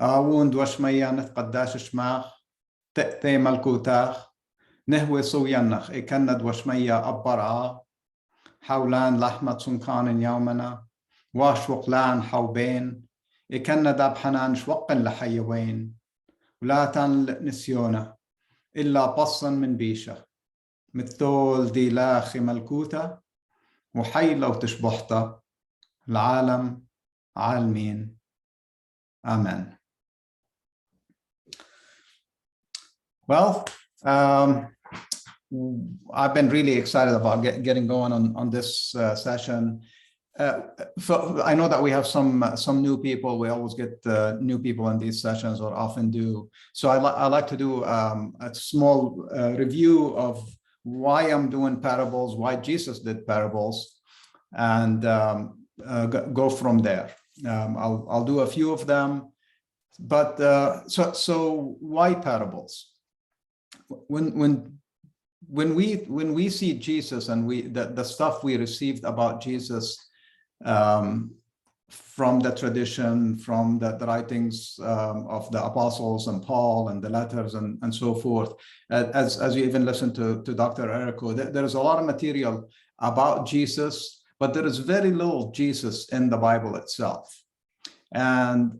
آوون دوشميا نتقداش شماخ تأتي ملكوتاخ نهوي صوينخ إكنا دوشميا أبرا حولان لحمة سنكان يومنا واشوق لان حوبين إكنا داب حنان شوق لحيوين ولا تن نسيونه إلا بصا من بيشه مثول دي لاخي ملكوته وحيلة وتشبحته العالم عالمين Amen. Well, I've been really excited about getting going on this session. I know that we have some new people. We always get new people in these sessions, or often do. So I like to do a small review of why I'm doing parables, why Jesus did parables, and go from there. I'll do a few of them, but so why parables? When we see Jesus and the stuff we received about Jesus from the tradition, from the writings of the apostles and Paul and the letters and so forth, as you even listen to Dr. Errico, there's a lot of material about Jesus, but there is very little Jesus in the Bible itself. And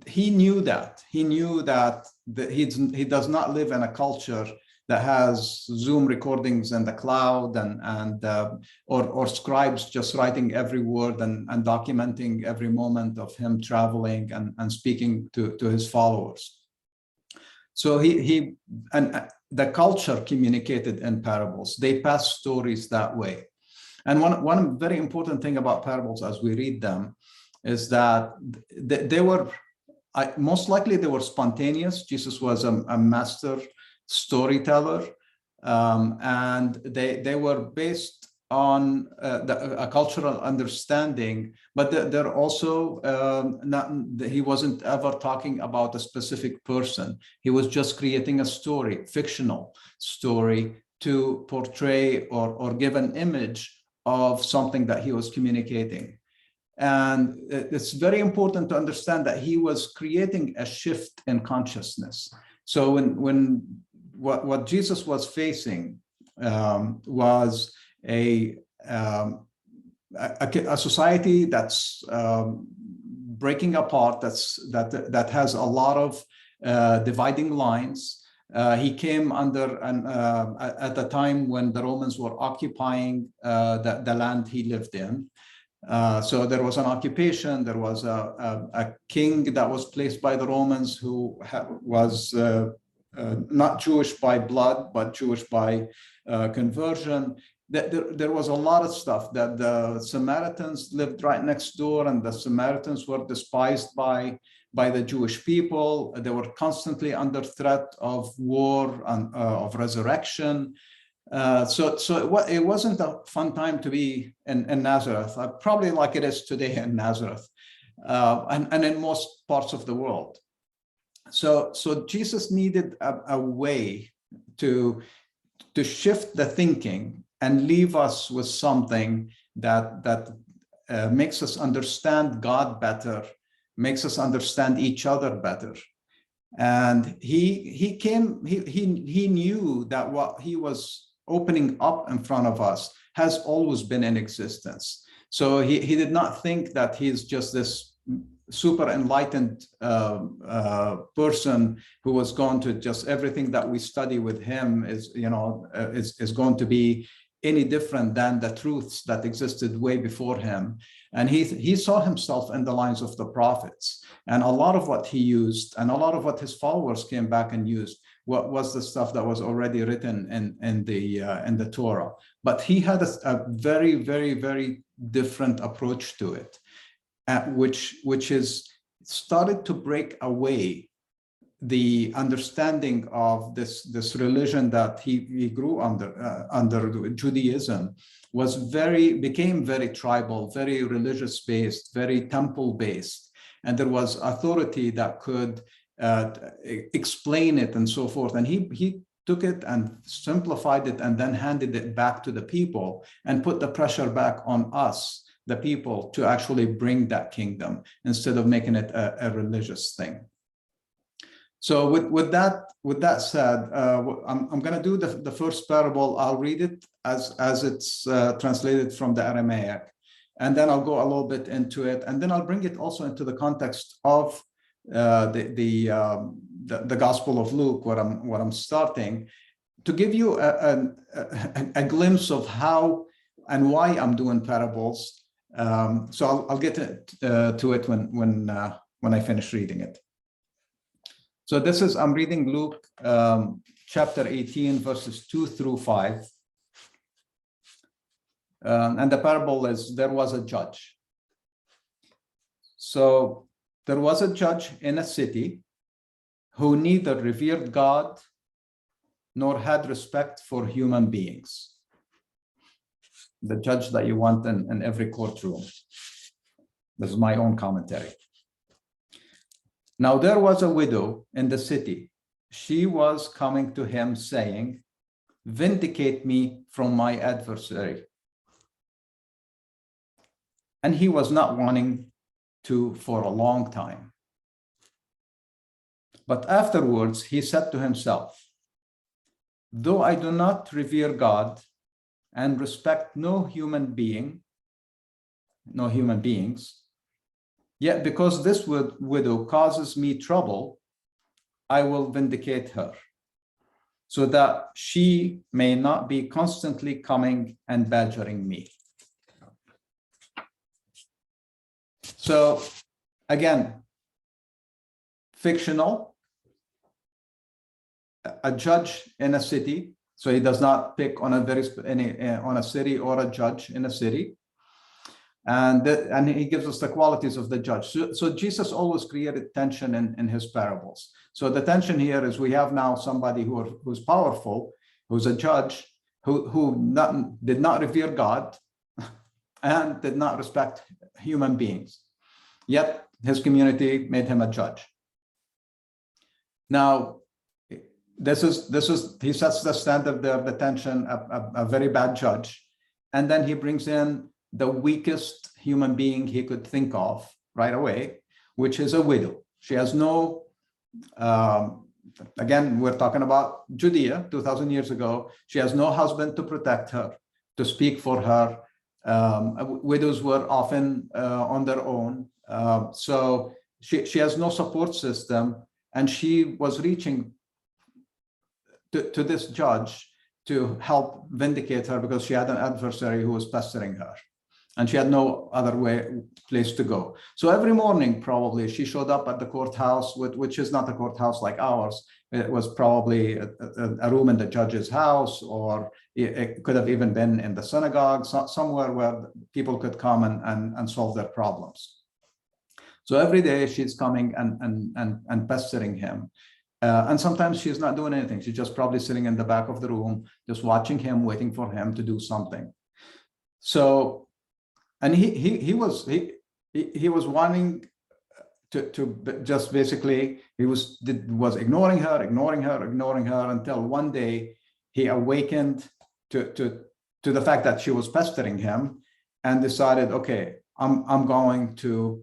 he knew that. He knew that he does not live in a culture that has Zoom recordings in the cloud or scribes just writing every word and documenting every moment of him traveling and speaking to his followers. So the culture communicated in parables. They passed stories that way. And one very important thing about parables as we read them is that they were, most likely they were spontaneous. Jesus was a master storyteller, and they were based on a cultural understanding, but they're also he wasn't ever talking about a specific person. He was just creating a story, fictional story, to portray or give an image of something that he was communicating. And it's very important to understand that he was creating a shift in consciousness. So what Jesus was facing was a society that's breaking apart, that has a lot of dividing lines. He came under at the time when the Romans were occupying the land he lived in. So there was an occupation. There was a king that was placed by the Romans who was not Jewish by blood, but Jewish by conversion. There was a lot of stuff that the Samaritans lived right next door, and the Samaritans were despised by the Jewish people. They were constantly under threat of war and of resurrection. So it wasn't a fun time to be in Nazareth, probably like it is today in Nazareth, and in most parts of the world. So Jesus needed a way to shift the thinking and leave us with something that makes us understand God better, makes us understand each other better. And he knew that what he was opening up in front of us has always been in existence. So he did not think that he's just this super enlightened person who was going to just, everything that we study with him is going to be any different than the truths that existed way before him. And he saw himself in the lines of the prophets, and a lot of what he used and a lot of what his followers came back and used what was the stuff that was already written in the Torah. But he had a very, very, very different approach to it, which is started to break away the understanding of this religion that he grew under Judaism became very tribal, very religious based, very temple based, and there was authority that could explain it and so forth. And he took it and simplified it and then handed it back to the people and put the pressure back on us the people to actually bring that kingdom instead of making it a religious thing. So with that said, I'm going to do the first parable. I'll read it as it's translated from the Aramaic, and then I'll go a little bit into it, and then I'll bring it also into the context of the Gospel of Luke, what I'm starting, to give you a glimpse of how and why I'm doing parables. So I'll get to it when I finish reading it. So I'm reading Luke chapter 18, verses 2 through 5. And the parable is, there was a judge. So there was a judge in a city who neither revered God nor had respect for human beings. The judge that you want in every courtroom. This is my own commentary. Now there was a widow in the city. She was coming to him saying, "Vindicate me from my adversary." And he was not wanting to for a long time. But afterwards he said to himself, "Though I do not revere God and respect no human beings, yet because this widow causes me trouble, I will vindicate her, so that she may not be constantly coming and badgering me." So again, fictional, a judge in a city. So he does not pick on on a city or a judge in a city. And he gives us the qualities of the judge. So Jesus always created tension in his parables. So the tension here is we have now somebody who's powerful, who's a judge, who did not revere God and did not respect human beings. Yet his community made him a judge. Now, he sets the standard there, the tension, a very bad judge. And then he brings in the weakest human being he could think of right away, which is a widow. She has no, again, we're talking about Judea 2,000 years ago. She has no husband to protect her, to speak for her. Widows were often on their own. So she has no support system. And she was reaching to this judge to help vindicate her because she had an adversary who was pestering her. And she had no other place to go. So every morning, probably, she showed up at the courthouse, which is not a courthouse like ours. It was probably a room in the judge's house, or it could have even been in the synagogue, somewhere where people could come and solve their problems. So every day she's coming and pestering him. And sometimes she's not doing anything. She's just probably sitting in the back of the room, just watching him, waiting for him to do something. So, and he was wanting to just basically, he was ignoring her until one day he awakened to the fact that she was pestering him and decided, okay, I'm going to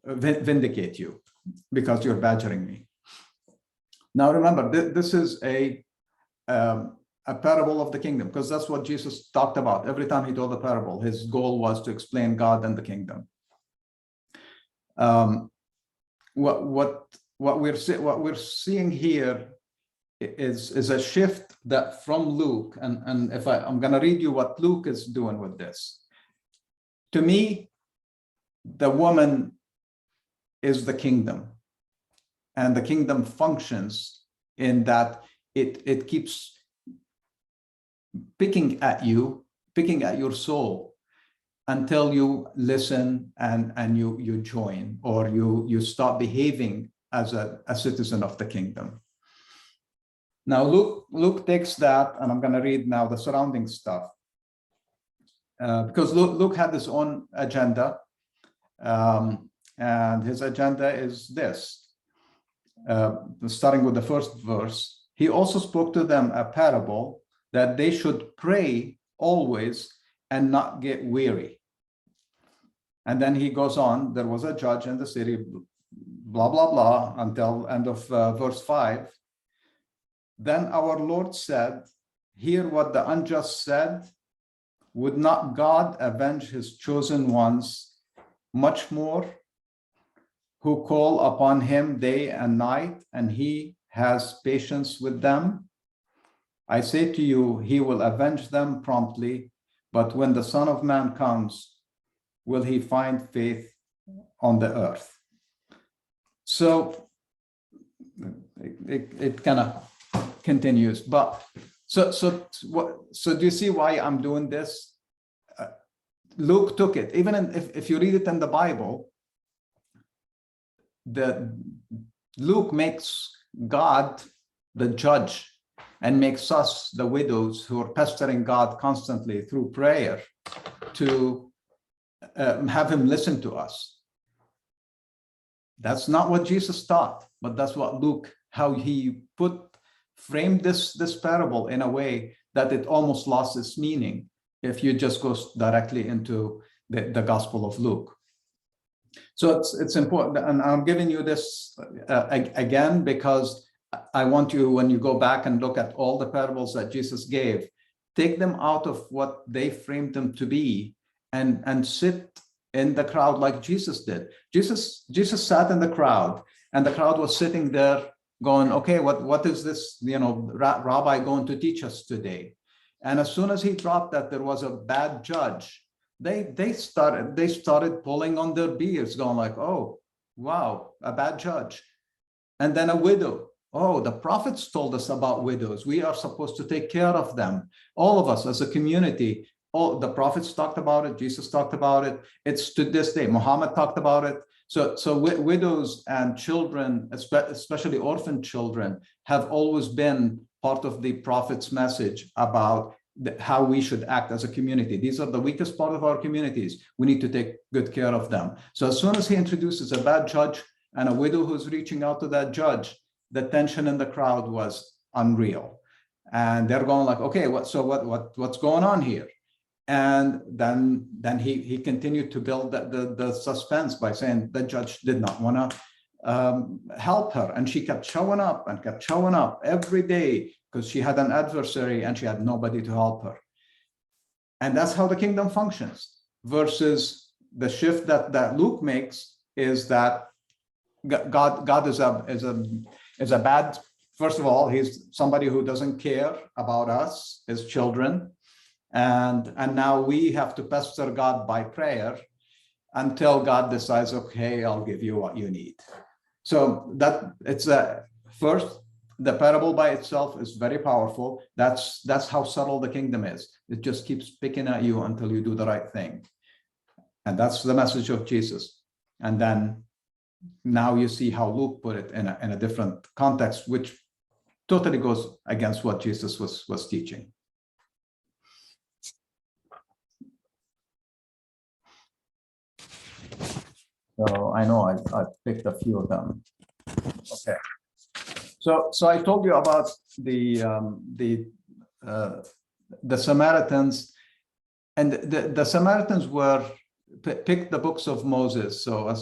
vindicate you because you're badgering me. Now remember, this is a parable of the kingdom, because that's what Jesus talked about. Every time he told the parable, his goal was to explain God and the kingdom. What we're seeing here is a shift that from Luke, and if I'm going to read you what Luke is doing with this. To me, the woman is the kingdom, and the kingdom functions in that it keeps picking at your soul until you listen and you join, or you start behaving as a citizen of the kingdom. Now Luke takes that, and I'm going to read now the surrounding stuff, because Luke had his own agenda, and his agenda is this. Starting with the first verse, he also spoke to them a parable that they should pray always and not get weary. And then he goes on, there was a judge in the city, blah, blah, blah, until end of verse 5. Then our Lord said, hear what the unjust said. Would not God avenge his chosen ones much more, who call upon him day and night, and he has patience with them? I say to you, he will avenge them promptly, but when the Son of Man comes, will he find faith on the earth? So it kind of continues, but so do you see why I'm doing this? Luke took it, even if you read it in the Bible, Luke makes God the judge and makes us the widows who are pestering God constantly through prayer to have him listen to us. That's not what Jesus taught, but that's what Luke, how he framed this parable in a way that it almost lost its meaning if you just go directly into the Gospel of Luke. So it's important, and I'm giving you this again because I want you, when you go back and look at all the parables that Jesus gave, take them out of what they framed them to be and sit in the crowd like Jesus did. Jesus sat in the crowd, and the crowd was sitting there going, okay, what is this, rabbi going to teach us today? And as soon as he dropped that there was a bad judge, they started pulling on their beards, going like, oh, wow, a bad judge. And then a widow. Oh, the prophets told us about widows. We are supposed to take care of them. All of us as a community, all the prophets talked about it. Jesus talked about it. It's to this day. Muhammad talked about it. So widows and children, especially orphan children, have always been part of the prophet's message about how we should act as a community. These are the weakest part of our communities. We need to take good care of them. So as soon as he introduces a bad judge and a widow who's reaching out to that judge, the tension in the crowd was unreal. And they're going like, okay, what's going on here? And then he continued to build the suspense by saying the judge did not want to help her. And she kept showing up every day because she had an adversary and she had nobody to help her. And that's how the kingdom functions, versus the shift that Luke makes is that God is a bad, first of all, he's somebody who doesn't care about us, his children. And now we have to pester God by prayer until God decides, okay, I'll give you what you need. So that it's first, the parable by itself is very powerful. That's how subtle the kingdom is. It just keeps picking at you until you do the right thing. And that's the message of Jesus. And then now you see how Luke put it in a different context, which totally goes against what Jesus was teaching. So I know I picked a few of them. Okay. So I told you about the Samaritans, and the Samaritans picked the books of Moses. So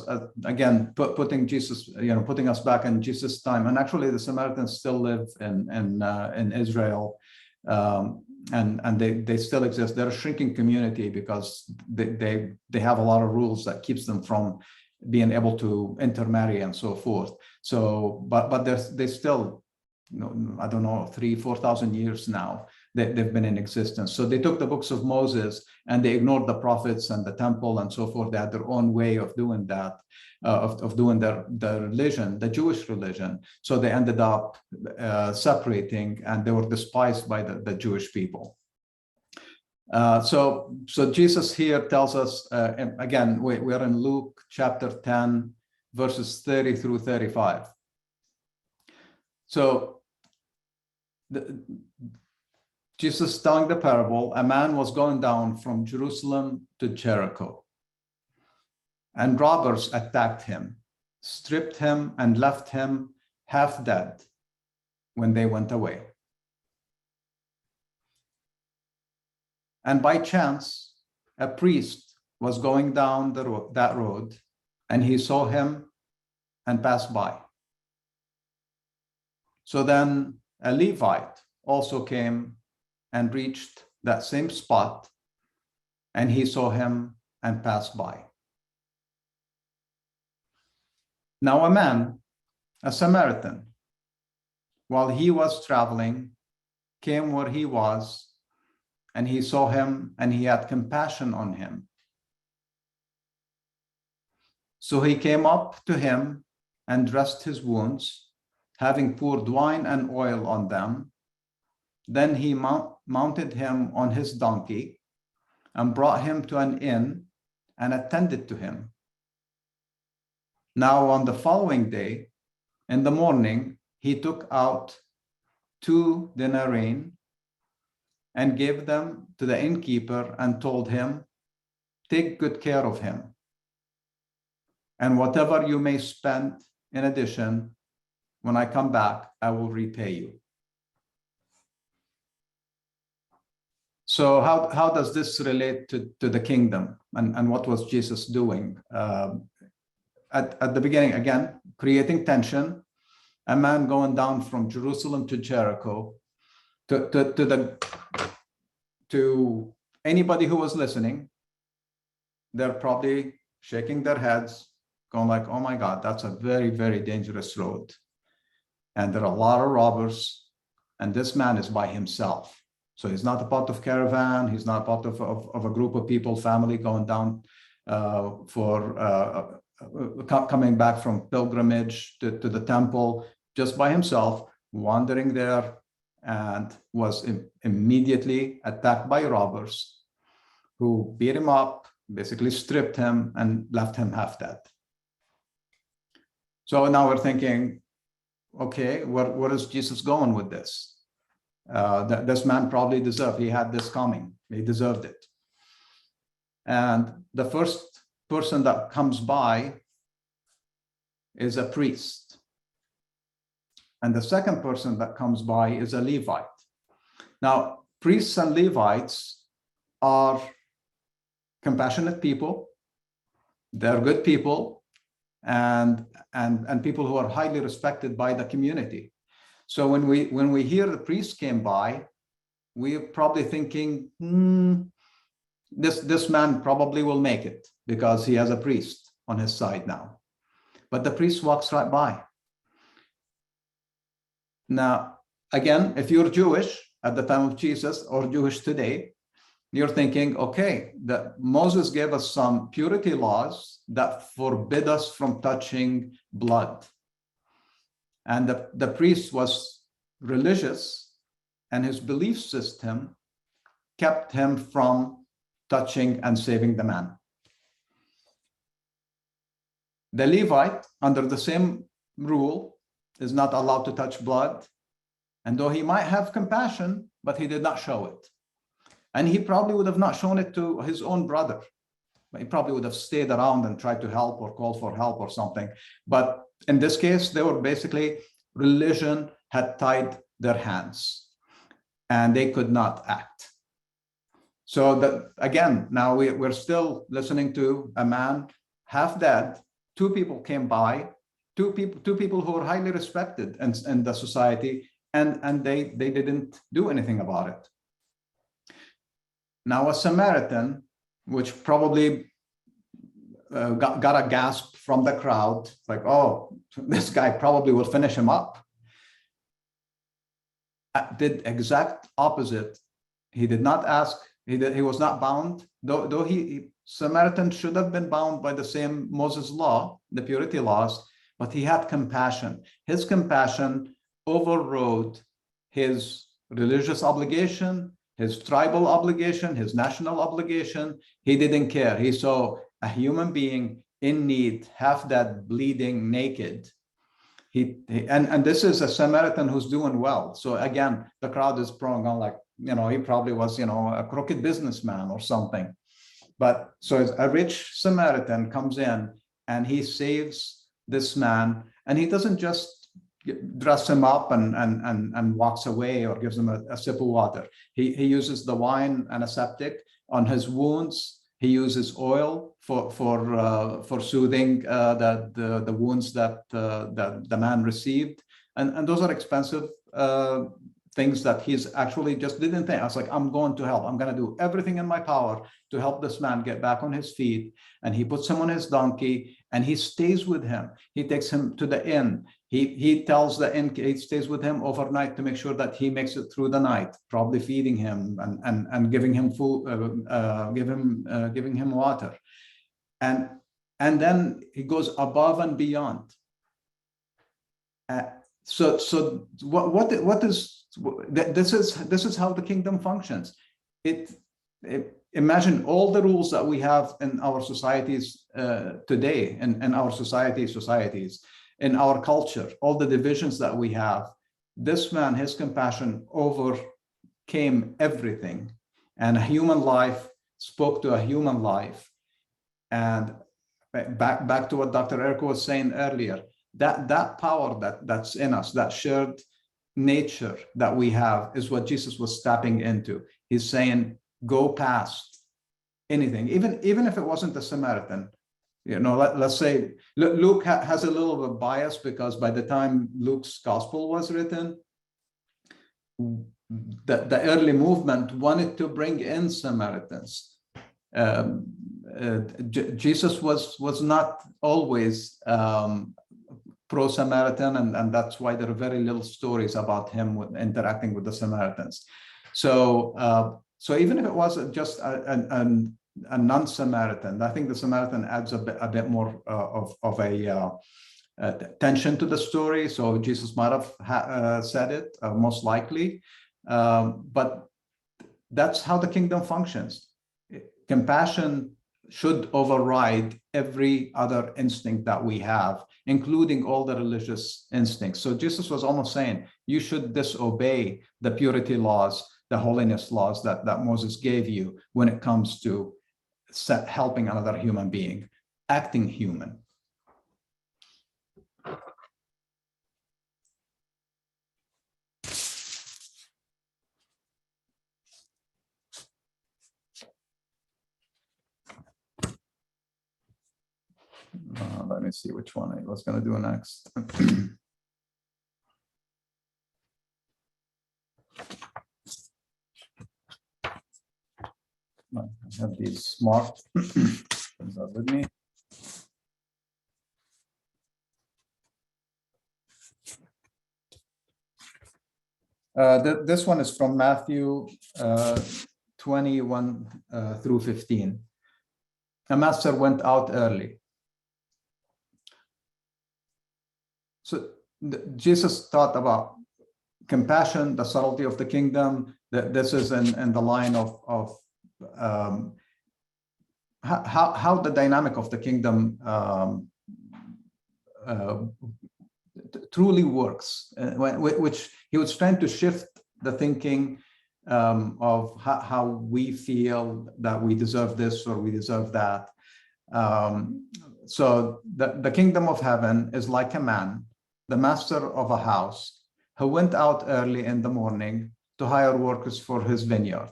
again, putting Jesus, putting us back in Jesus' time. And actually, the Samaritans still live in Israel, and they still exist. They're a shrinking community because they have a lot of rules that keeps them from being able to intermarry and so forth. So, but they still, I don't know, 3,000-4,000 years now they've been in existence. So they took the books of Moses and they ignored the prophets and the temple and so forth. They had their own way of doing that, of doing their religion, the Jewish religion. So they ended up separating, and they were despised by the Jewish people. So Jesus here tells us, again, we're in Luke chapter 10, verses 30 through 35. So Jesus is telling the parable. A man was going down from Jerusalem to Jericho, and robbers attacked him, stripped him, and left him half dead when they went away. And by chance, a priest was going down that road, and he saw him and passed by. So then a Levite also came and reached that same spot, and he saw him and passed by. Now a man, a Samaritan, while he was traveling, came where he was, and he saw him, and he had compassion on him. So he came up to him and dressed his wounds, having poured wine and oil on them. Then he mounted him on his donkey and brought him to an inn and attended to him. Now on the following day, in the morning, he took out 2 denarii and gave them to the innkeeper and told him, "Take good care of him, and whatever you may spend in addition, when I come back, I will repay you." So how does this relate to the kingdom, and what was Jesus doing? At the beginning, again, creating tension, a man going down from Jerusalem to Jericho, to anybody who was listening, they're probably shaking their heads, going like, "Oh my God, that's a very, very dangerous road. And there are a lot of robbers, and this man is by himself. So he's not a part of caravan, he's not part of a group of people, family going down coming back from pilgrimage to the temple, just by himself, wandering there, and was immediately attacked by robbers who beat him up, basically stripped him, and left him half dead." So now we're thinking, okay, where is Jesus going with this? This man probably he had this coming, he deserved it. And the first person that comes by is a priest. And the second person that comes by is a Levite. Now, priests and Levites are compassionate people. They're good people, and people who are highly respected by the community. So when we hear the priest came by, we're probably thinking, this man probably will make it because he has a priest on his side now. But the priest walks right by. Now, again, if you're Jewish at the time of Jesus or Jewish today, you're thinking, okay, that Moses gave us some purity laws that forbid us from touching blood. And the priest was religious, and his belief system kept him from touching and saving the man. The Levite, under the same rule, is not allowed to touch blood. And though he might have compassion, but he did not show it. And he probably would have not shown it to his own brother. He probably would have stayed around and tried to help or call for help or something. But in this case, they were basically, religion had tied their hands and they could not act. So that, again, now we're still listening to a man half dead. 2 people came by, two people who were highly respected in the society, and they didn't do anything about it. Now a Samaritan, which probably got a gasp from the crowd, like, oh, this guy probably will finish him up, did exact opposite. He did not ask, he was not bound, though Samaritan should have been bound by the same Moses law, the purity laws, but he had compassion. His compassion overrode his religious obligation, his tribal obligation, his national obligation. He didn't care. He saw a human being in need, half dead, bleeding, naked. And this is a Samaritan who's doing well. So again, the crowd is prone on like, he probably was, a crooked businessman or something. But so a rich Samaritan comes in and he saves this man, and he doesn't just dress him up and walks away or gives him a sip of water. He uses the wine antiseptic on his wounds. He uses oil for soothing the wounds that the man received, and those are expensive things that he's actually just didn't think. I was like, I'm going to help. I'm going to do everything in my power to help this man get back on his feet. And he puts him on his donkey and he stays with him. He takes him to the inn. He tells the inn, he stays with him overnight to make sure that he makes it through the night, probably feeding him and giving him food, giving him water. And then he goes above and beyond. So what is this is how the kingdom functions. Imagine all the rules that we have in our societies today, in our societies, in our culture, all the divisions that we have. This man, his compassion overcame everything, and a human life spoke to a human life. And back to what Dr. Erko was saying earlier, that power that's in us, that shared nature that we have, is what Jesus was tapping into. He's saying, go past anything, even if it wasn't the Samaritan. Let's say Luke has a little bit of bias, because by the time Luke's gospel was written, the early movement wanted to bring in Samaritans. Jesus was not always pro-Samaritan, and that's why there are very little stories about him interacting with the Samaritans. So even if it was just a non-Samaritan, I think the Samaritan adds a bit more of a tension to the story. So Jesus might have said it, most likely, but that's how the kingdom functions. Compassion should override every other instinct that we have, including all the religious instincts. So Jesus was almost saying, you should disobey the purity laws, the holiness laws that Moses gave you when it comes to helping another human being, acting human. Let me see which one I was going to do next. I have these marked. Is that with me? This one is from Matthew 21 through 15. A master went out early. So Jesus taught about compassion, the subtlety of the kingdom. This is in the line of how the dynamic of the kingdom truly works, which he was trying to shift the thinking of how we feel that we deserve this or we deserve that. So the kingdom of heaven is like a man, the master of a house, who went out early in the morning to hire workers for his vineyard.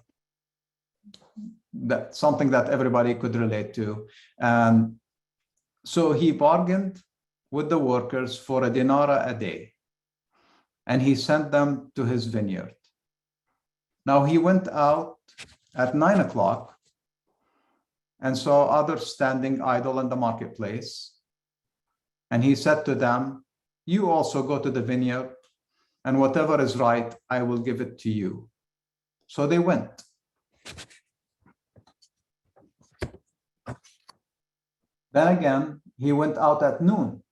That's something that everybody could relate to. And so he bargained with the workers for a denarii a day, and he sent them to his vineyard. Now he went out at 9 o'clock and saw others standing idle in the marketplace. And he said to them, you also go to the vineyard, and whatever is right, I will give it to you. So they went. Then again, he went out at noon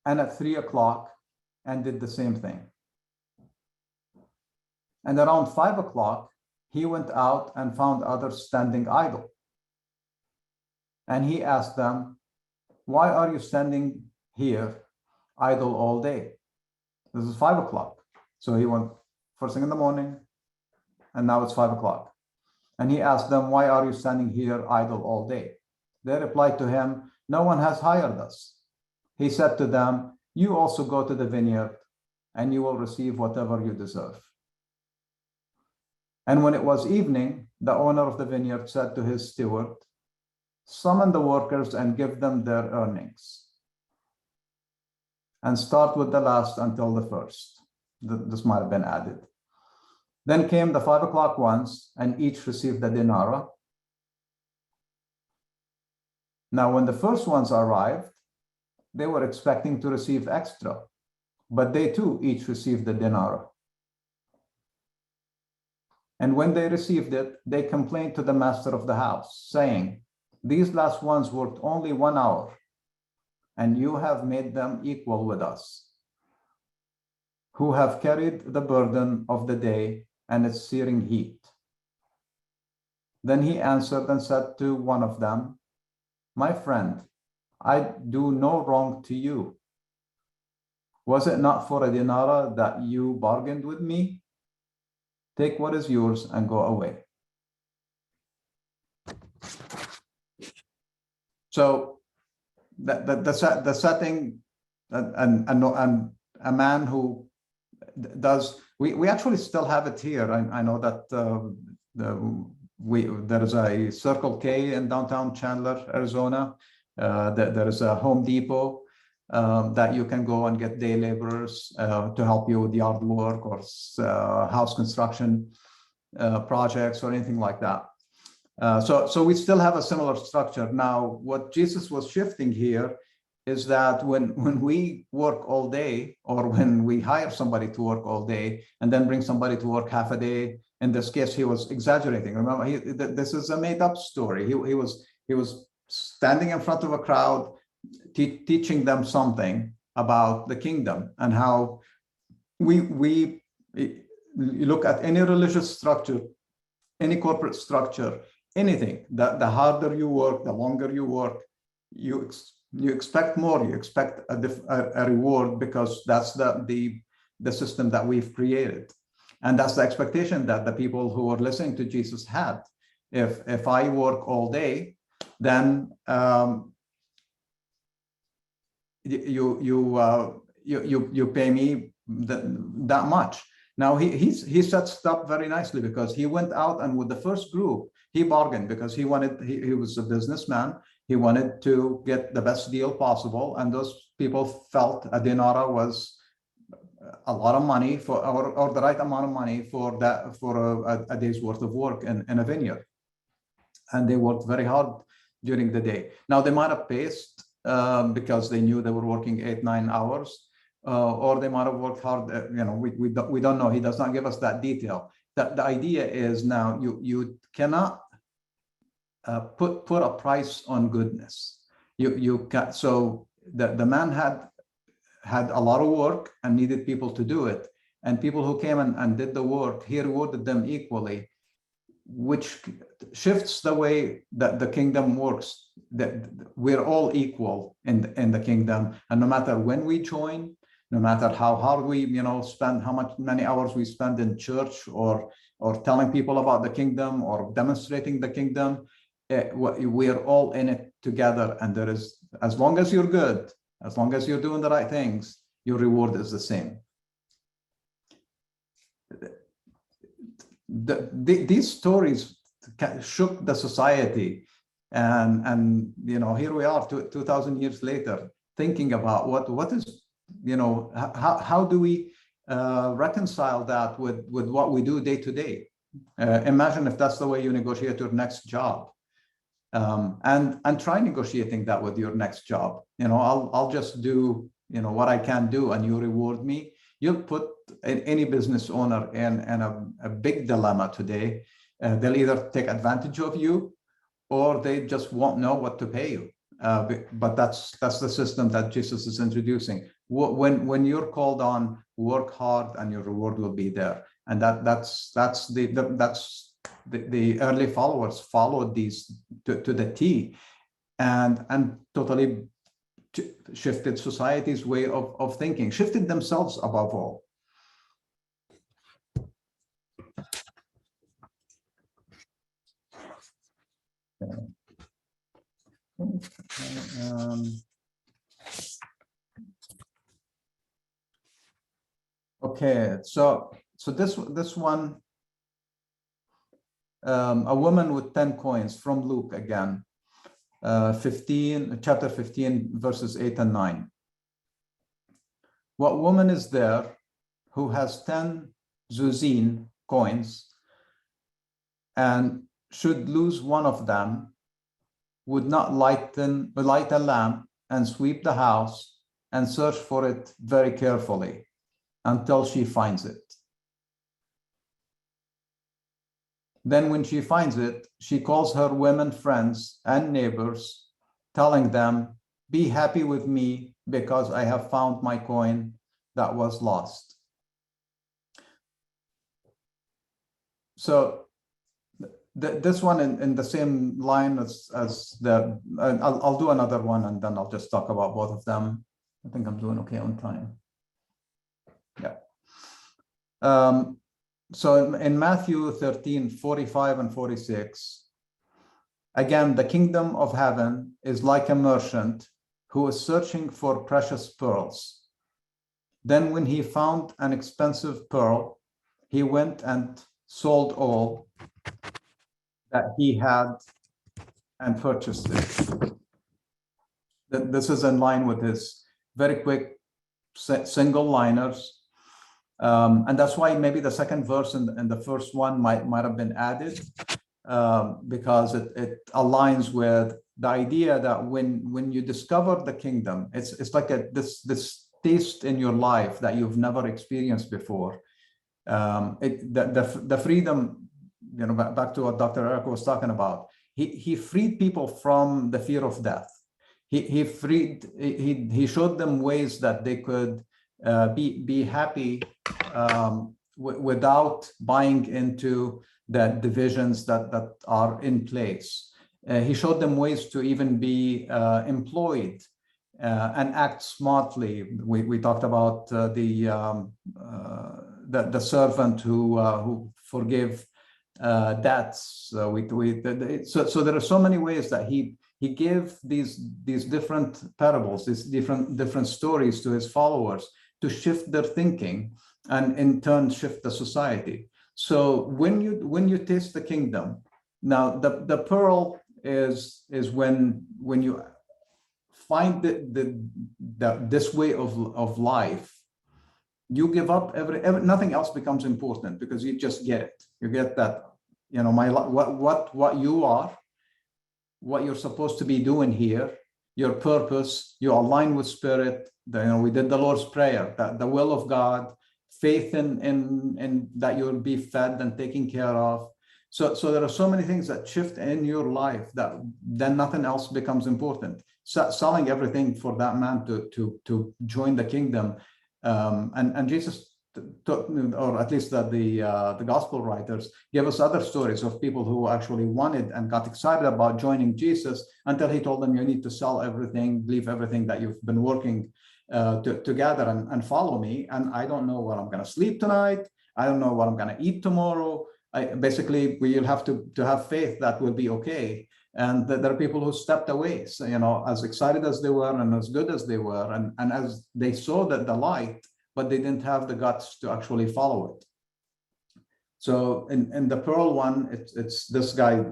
and at 3 o'clock and did the same thing. And around 5 o'clock, he went out and found others standing idle. And he asked them, why are you standing here idle all day? This is 5 o'clock. So he went first thing in the morning, and now it's 5 o'clock. And he asked them, why are you standing here idle all day? They replied to him, no one has hired us. He said to them, you also go to the vineyard, and you will receive whatever you deserve. And when it was evening, the owner of the vineyard said to his steward, summon the workers and give them their earnings, and start with the last until the first. This might have been added. Then came the 5 o'clock ones, and each received a denarius. Now, when the first ones arrived, they were expecting to receive extra, but they too each received a denarius. And when they received it, they complained to the master of the house, saying, these last ones worked only 1 hour, and you have made them equal with us, who have carried the burden of the day and its searing heat. Then he answered and said to one of them, my friend, I do no wrong to you. Was it not for a denarius that you bargained with me? Take what is yours and go away. So the setting, and a man who does, we actually still have it here. I know that there is a Circle K in downtown Chandler, Arizona. There is a Home Depot that you can go and get day laborers to help you with yard work or house construction projects or anything like that. So we still have a similar structure. Now, what Jesus was shifting here is that when we work all day, or when we hire somebody to work all day and then bring somebody to work half a day, in this case, he was exaggerating. Remember, this is a made-up story. He was standing in front of a crowd, teaching them something about the kingdom and how we look at any religious structure, any corporate structure, anything. The harder you work, the longer you work, you expect more. You expect a reward, because that's the system that we've created. And that's the expectation that the people who were listening to Jesus had. If I work all day, then you pay me that much. Now he sets it up very nicely, because he went out and with the first group he bargained, because he was a businessman. He wanted to get the best deal possible, and those people felt a denarius was a lot of money or the right amount of money for a day's worth of work in a vineyard. And they worked very hard during the day. Now they might have paced because they knew they were working 8-9 hours, or they might have worked hard. We don't know. He does not give us that detail. The idea is, now you cannot put a price on goodness. So the man had a lot of work and needed people to do it, and people who came and did the work, he rewarded them equally, which shifts the way that the kingdom works. That we're all equal in the kingdom, and no matter when we join, no matter how hard we spend, many hours we spend in church or telling people about the kingdom or demonstrating the kingdom, we're all in it together. And there is, as long as you're good, as long as you're doing the right things, your reward is the same. These stories shook the society, and here we are 2,000 years later, thinking about what is, how do we reconcile that with what we do day to day. Imagine if that's the way you negotiate your next job. And try negotiating that with your next job. I'll just do what I can do, and you reward me. You'll put any business owner in a big dilemma today. They'll either take advantage of you, or they just won't know what to pay you. But that's the system that Jesus is introducing. When you're called on, work hard, and your reward will be there. And that's the early followers followed these to the T, and totally shifted society's way of thinking, shifted themselves above all. Okay, so this one, a woman with 10 coins from Luke again, chapter 15, verses 8 and 9. What woman is there who has 10 zuzin coins and should lose one of them, would not light a lamp and sweep the house and search for it very carefully until she finds it? Then when she finds it, she calls her women friends and neighbors, telling them, "Be happy with me because I have found my coin that was lost." So this one in the same line as the, I'll do another one and then I'll just talk about both of them. I think I'm doing okay on time. Yeah. So in Matthew 13, 45 and 46, again, the kingdom of heaven is like a merchant who is searching for precious pearls. Then when he found an expensive pearl, he went and sold all that he had and purchased it. This is in line with his very quick single liners. And that's why maybe the second verse and the first one might have been added, because it aligns with the idea that when you discover the kingdom, it's like this taste in your life that you've never experienced before. The freedom, back to what Dr. Eric was talking about, he freed people from the fear of death. He showed them ways that they could be happy without buying into the divisions that are in place. He showed them ways to even be employed and act smartly. We talked about the servant who forgave debts. So there are so many ways that he gave these different parables, these different stories to his followers to shift their thinking and in turn shift the society. So when you taste the kingdom, now the pearl is when you find this way of life, you give up nothing else becomes important, because you just get it. You get that, what you are, what you're supposed to be doing here, your purpose, you align with spirit. We did the Lord's Prayer, that the will of God, faith in that you'll be fed and taken care of. So there are so many things that shift in your life that then nothing else becomes important. Selling everything for that man to join the kingdom, and Jesus took, or at least the gospel writers give us other stories of people who actually wanted and got excited about joining Jesus until he told them, you need to sell everything, leave everything that you've been working together and follow me. And I don't know what I'm going to sleep tonight. I don't know what I'm going to eat tomorrow. Basically, we'll have to have faith that will be okay. And there are people who stepped away, so, as excited as they were and as good as they were, and as they saw the light, but they didn't have the guts to actually follow it. So in the pearl one, it's this guy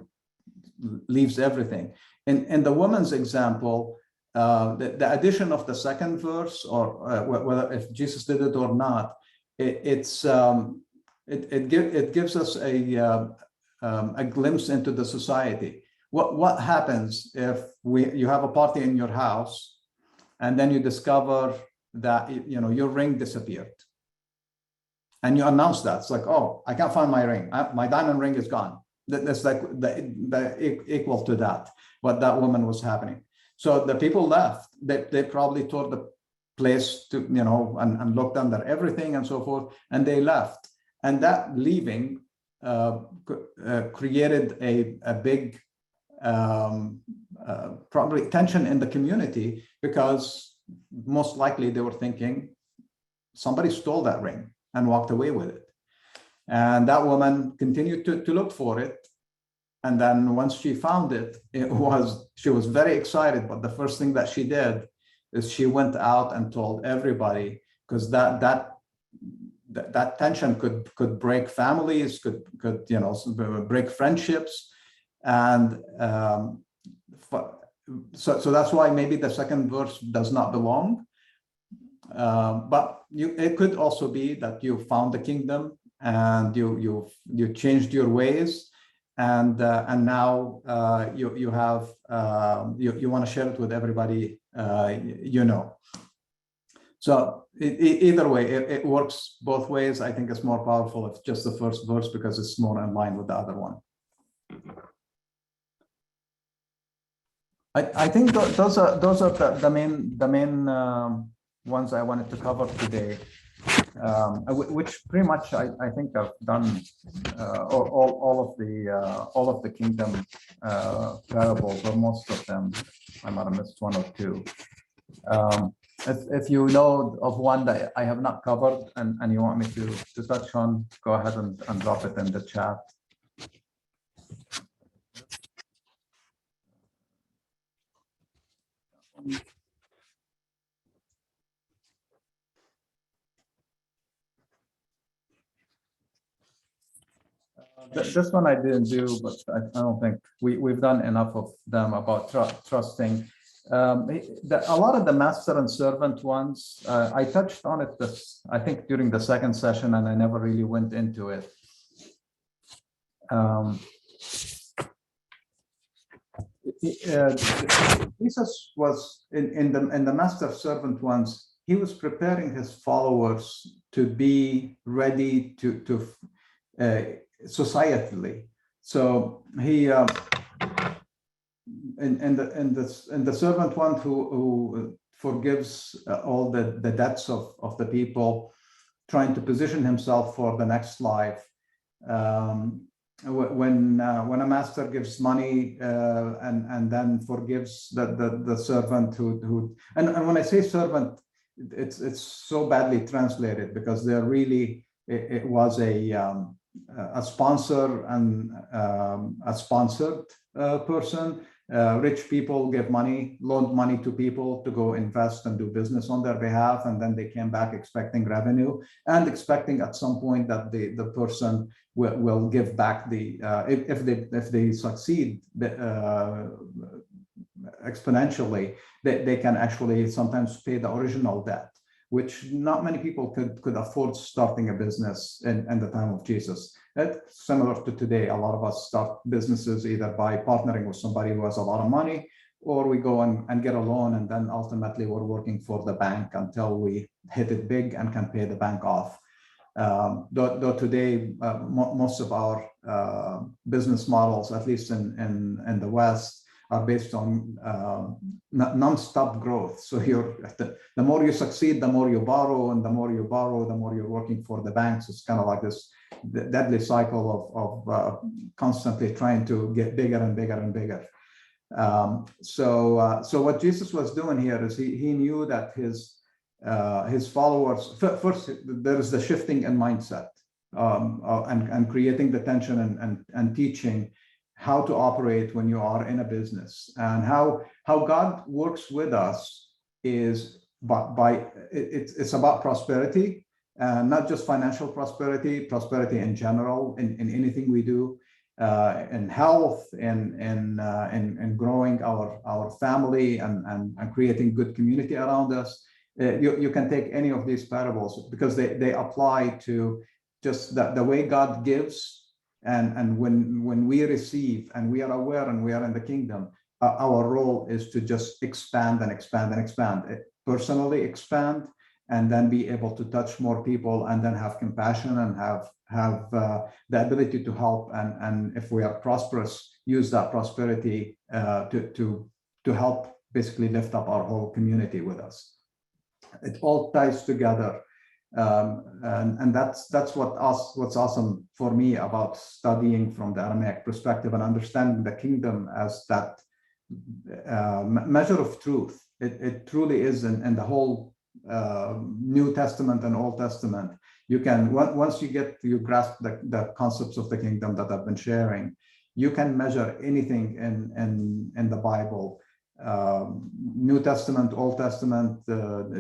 leaves everything. In the woman's example, the addition of the second verse, or whether if Jesus did it or not, it gives us a glimpse into the society. What happens if you have a party in your house, and then you discover that your ring disappeared, and you announce that? It's like, oh, I can't find my ring. My diamond ring is gone. That's like the equal to that, what that woman was happening. So the people left. They probably tore the place to and looked under everything and so forth, and they left. And that leaving created a big probably tension in the community, because most likely they were thinking somebody stole that ring and walked away with it. And that woman continued to look for it. And then once she found it, she was very excited. But the first thing that she did is she went out and told everybody, because that that tension could break families, could break friendships, and so that's why maybe the second verse does not belong. But it could also be that you found the kingdom and you changed your ways, and now you have you want to share it with everybody So either way, it works both ways. I think it's more powerful if just the first verse, because it's more in line with the other one. I think those are the main ones I wanted to cover today, which pretty much I think I've done all of the kingdom parables, or most of them. I might have missed one or two. If you know of one that I have not covered and you want me to touch on, go ahead and drop it in the chat. This one I didn't do, but I don't think we've done enough of them about trusting. A lot of the master and servant ones, I touched on it I think during the second session, and I never really went into it. Jesus was in the master servant ones. He was preparing his followers to be ready to societally. So he in the servant one who forgives all the debts of the people, trying to position himself for the next life. When a master gives money and then forgives the servant who and when I say servant, it's so badly translated, because they're really it was a sponsor and a sponsored person. Rich people give money, loaned money to people to go invest and do business on their behalf, and then they came back expecting revenue and expecting at some point that the person will give back the if they succeed exponentially, they can actually sometimes pay the original debt, which not many people could afford starting a business in the time of Jesus. It's similar to today. A lot of us start businesses either by partnering with somebody who has a lot of money, or we go and get a loan, and then ultimately we're working for the bank until we hit it big and can pay the bank off. Though today, most of our business models, at least in the West, are based on non-stop growth. So the more you succeed, the more you borrow, and the more you borrow, the more you're working for the banks. It's kind of like this deadly cycle of constantly trying to get bigger and bigger and bigger. So what Jesus was doing here is he knew that his followers, first there is the shifting in mindset and creating the tension and teaching how to operate when you are in a business, and how God works with us is it's about prosperity, not just financial prosperity in general, in anything we do, in health, in growing our family and creating good community around us. You can take any of these parables, because they apply to just the way God gives. And when we receive and we are aware and we are in the kingdom, our role is to just expand and expand and expand, personally expand, and then be able to touch more people, and then have compassion and have the ability to help. And if we are prosperous, use that prosperity to help basically lift up our whole community with us. It all ties together. And that's what's awesome for me about studying from the Aramaic perspective and understanding the kingdom as that measure of truth. It truly is in the whole New Testament and Old Testament. You can, once you grasp the concepts of the kingdom that I've been sharing, you can measure anything in the Bible. New Testament, Old Testament,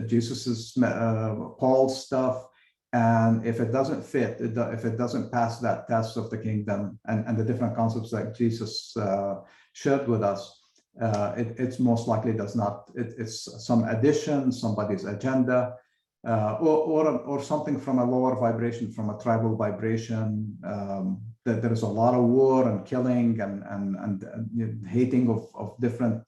Jesus's Paul's stuff, And if it doesn't fit, if it doesn't pass that test of the kingdom and the different concepts that Jesus shared with us, it's most likely does not. It's some addition, somebody's agenda, or something from a lower vibration, from a tribal vibration. That there is a lot of war and killing and hating of different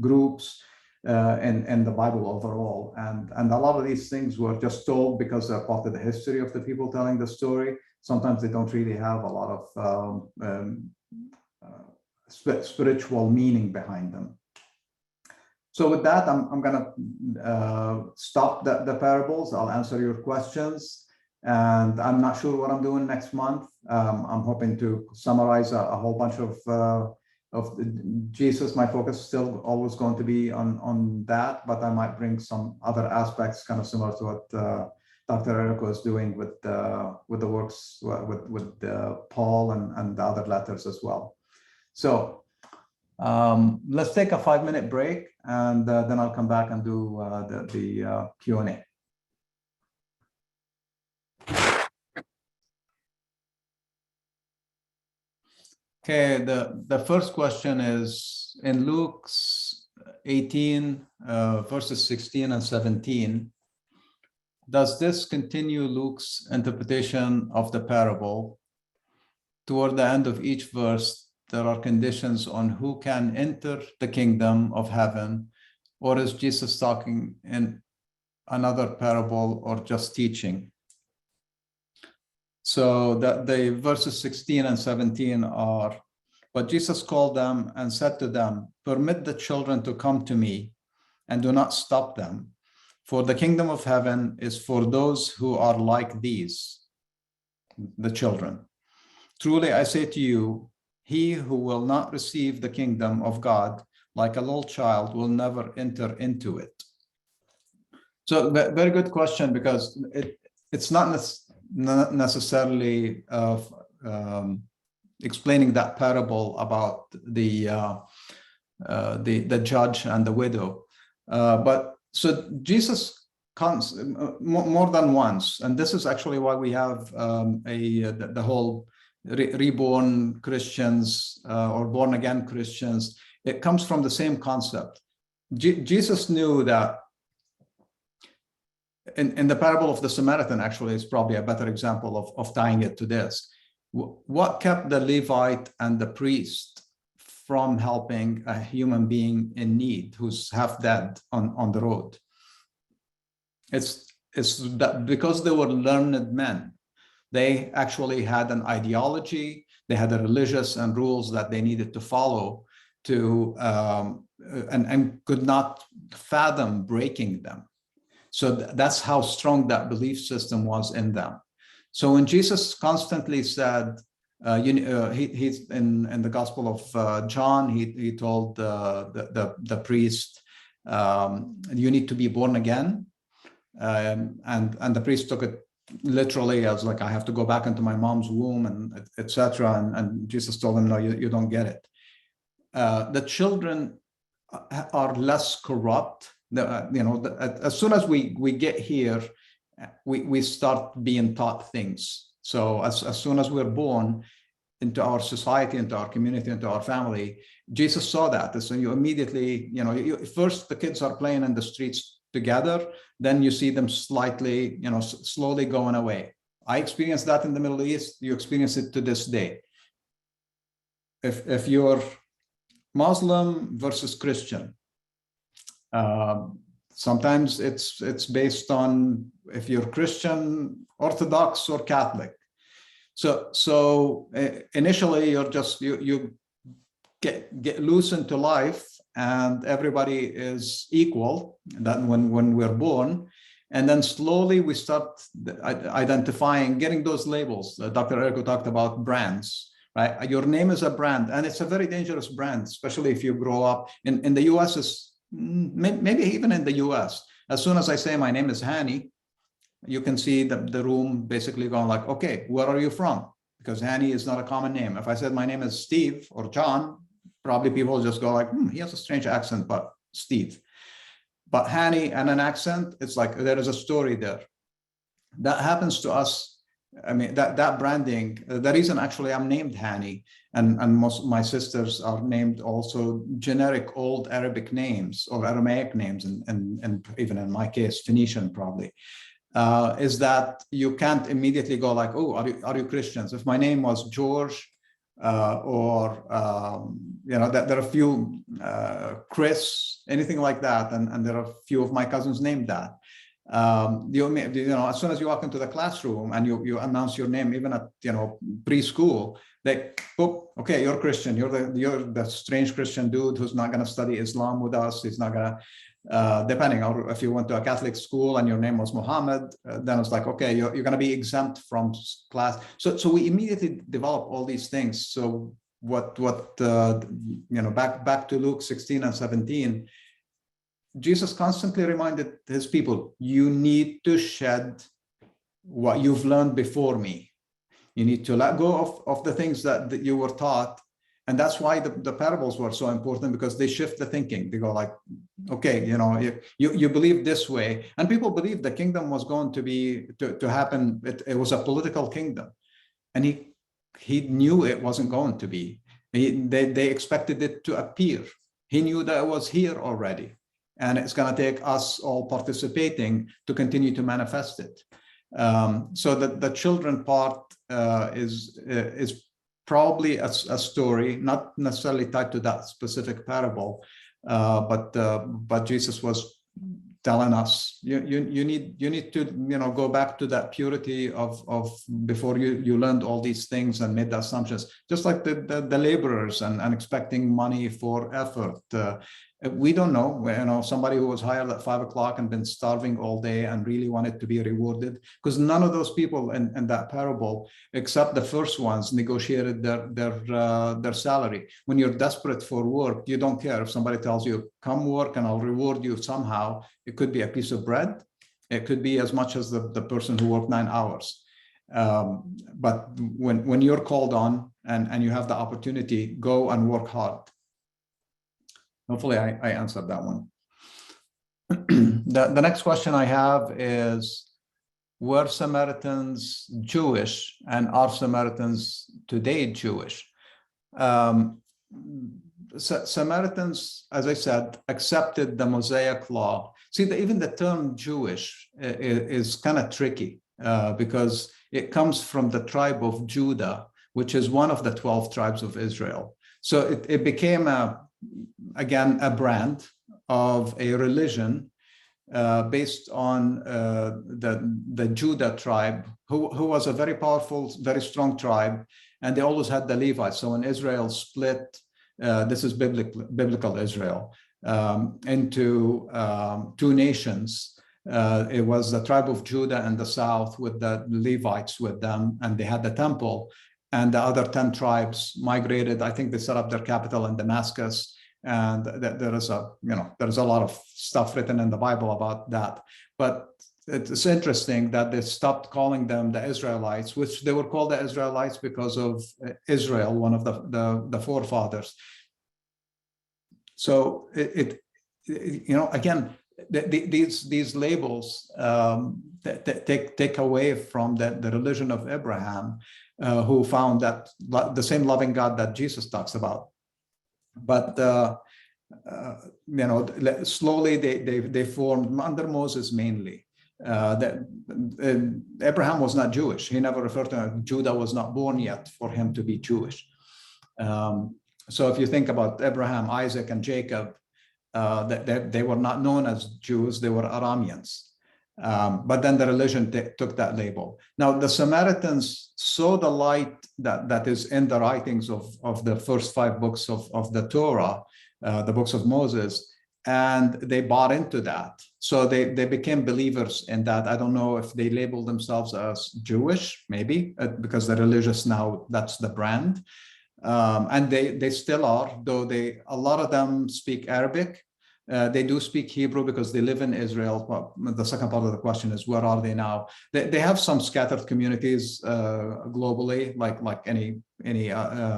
groups. In the Bible overall, and a lot of these things were just told because they're part of the history of the people telling the story. Sometimes they don't really have a lot of spiritual meaning behind them. So with that, I'm going to stop the parables. I'll answer your questions, and I'm not sure what I'm doing next month. I'm hoping to summarize a whole bunch of Jesus. My focus is still always going to be on that, but I might bring some other aspects kind of similar to what Dr. Errico is doing with the works with Paul and the other letters as well. So let's take a 5-minute break, and then I'll come back and do the Q&A. Okay, the first question is in Luke 18, verses 16 and 17. Does this continue Luke's interpretation of the parable? Toward the end of each verse, there are conditions on who can enter the kingdom of heaven, or is Jesus talking in another parable or just teaching? So the verses 16 and 17 are, but Jesus called them and said to them, permit the children to come to me and do not stop them, for the kingdom of heaven is for those who are like these, the children. Truly, I say to you, he who will not receive the kingdom of God like a little child will never enter into it. So very good question, because it's not necessarily explaining that parable about the judge and the widow, but so Jesus comes more than once, and this is actually why we have the whole reborn Christians or born again Christians. It comes from the same concept. Jesus knew that. In the parable of the Samaritan, actually, is probably a better example of tying it to this. What kept the Levite and the priest from helping a human being in need who's half dead on the road? It's that because they were learned men. They actually had an ideology, they had a religious and rules that they needed to follow to and could not fathom breaking them. So that's how strong that belief system was in them. So when Jesus constantly said, he's in the Gospel of John, he told the priest, you need to be born again. And the priest took it literally as like, I have to go back into my mom's womb, and etc. And Jesus told him, no, you don't get it. The children are less corrupt. As soon as we get here, we start being taught things. So as soon as we're born into our society, into our community, into our family, Jesus saw that. So you immediately, first the kids are playing in the streets together, then you see them slightly, slowly going away. I experienced that in the Middle East. You experience it to this day. If you're Muslim versus Christian, sometimes it's based on if you're Christian, Orthodox, or Catholic. So initially you're just you get loose into life, and everybody is equal. That when we're born, and then slowly we start identifying, getting those labels. Dr. Errico talked about brands. Right? Your name is a brand, and it's a very dangerous brand, especially if you grow up in the US. Is maybe even in the US. As soon as I say my name is Hani, you can see the room basically going like, okay, where are you from? Because Hani is not a common name. If I said my name is Steve or John, probably people just go like, he has a strange accent, but Steve. But Hani and an accent, it's like there is a story there. That happens to us. I mean, that branding, the reason actually I'm named Hani, and most of my sisters are named also generic old Arabic names or Aramaic names, and even in my case, Phoenician probably, is that you can't immediately go like, oh, are you Christians? If my name was George, there are a few Chris, anything like that, and there are a few of my cousins named that. As soon as you walk into the classroom and you announce your name, even at preschool, they, oh, okay, you're Christian. You're the strange Christian dude who's not going to study Islam with us. He's not going to, depending, or if you went to a Catholic school and your name was Muhammad, then it's like, okay, you're going to be exempt from class. So we immediately develop all these things. So back to Luke 16 and 17. Jesus constantly reminded his people, you need to shed what you've learned before me. You need to let go of the things that you were taught. And that's why the parables were so important, because they shift the thinking. They go like, okay, you believe this way. And people believed the kingdom was going to happen. It was a political kingdom. And he knew it wasn't going to be. They expected it to appear. He knew that it was here already. And it's going to take us all participating to continue to manifest it. So the children part is probably a story, not necessarily tied to that specific parable, but Jesus was telling us you need to go back to that purity of before you learned all these things and made the assumptions, just like the laborers and expecting money for effort. We don't know, somebody who was hired at 5 o'clock and been starving all day and really wanted to be rewarded, because none of those people in that parable, except the first ones, negotiated their salary. When you're desperate for work, you don't care if somebody tells you, come work and I'll reward you somehow. It could be a piece of bread. It could be as much as the person who worked 9 hours. But when you're called on and you have the opportunity, go and work hard. Hopefully I answered that one. The next question I have is, were Samaritans Jewish, and are Samaritans today Jewish? Samaritans, as I said, accepted the Mosaic law. See, even the term Jewish is kind of tricky because it comes from the tribe of Judah, which is one of the 12 tribes of Israel. So it became again a brand of a religion based on the Judah tribe, who was a very powerful, very strong tribe, and they always had the Levites. So when Israel split, this is biblical Israel, into two nations. It was the tribe of Judah in the south with the Levites with them, and they had the temple. And the other 10 tribes migrated. I think they set up their capital in Damascus. And there is a lot of stuff written in the Bible about that. But it's interesting that they stopped calling them the Israelites, which they were called the Israelites because of Israel, one of the forefathers. So again, these labels take away from the religion of Abraham, who found that the same loving God that Jesus talks about. But slowly they formed under Moses mainly. Abraham was not Jewish. He never referred to him. Judah was not born yet for him to be Jewish. So if you think about Abraham, Isaac, and Jacob, they were not known as Jews. They were Arameans. But then the religion took that label. Now, the Samaritans saw the light that is in the writings of the first 5 books of the Torah, the books of Moses, and they bought into that. So they became believers in that. I don't know if they labeled themselves as Jewish, maybe, because they're religious now, that's the brand. And they still are, though a lot of them speak Arabic. They do speak Hebrew because they live in Israel. Well, the second part of the question is, where are they now? They have some scattered communities globally, like any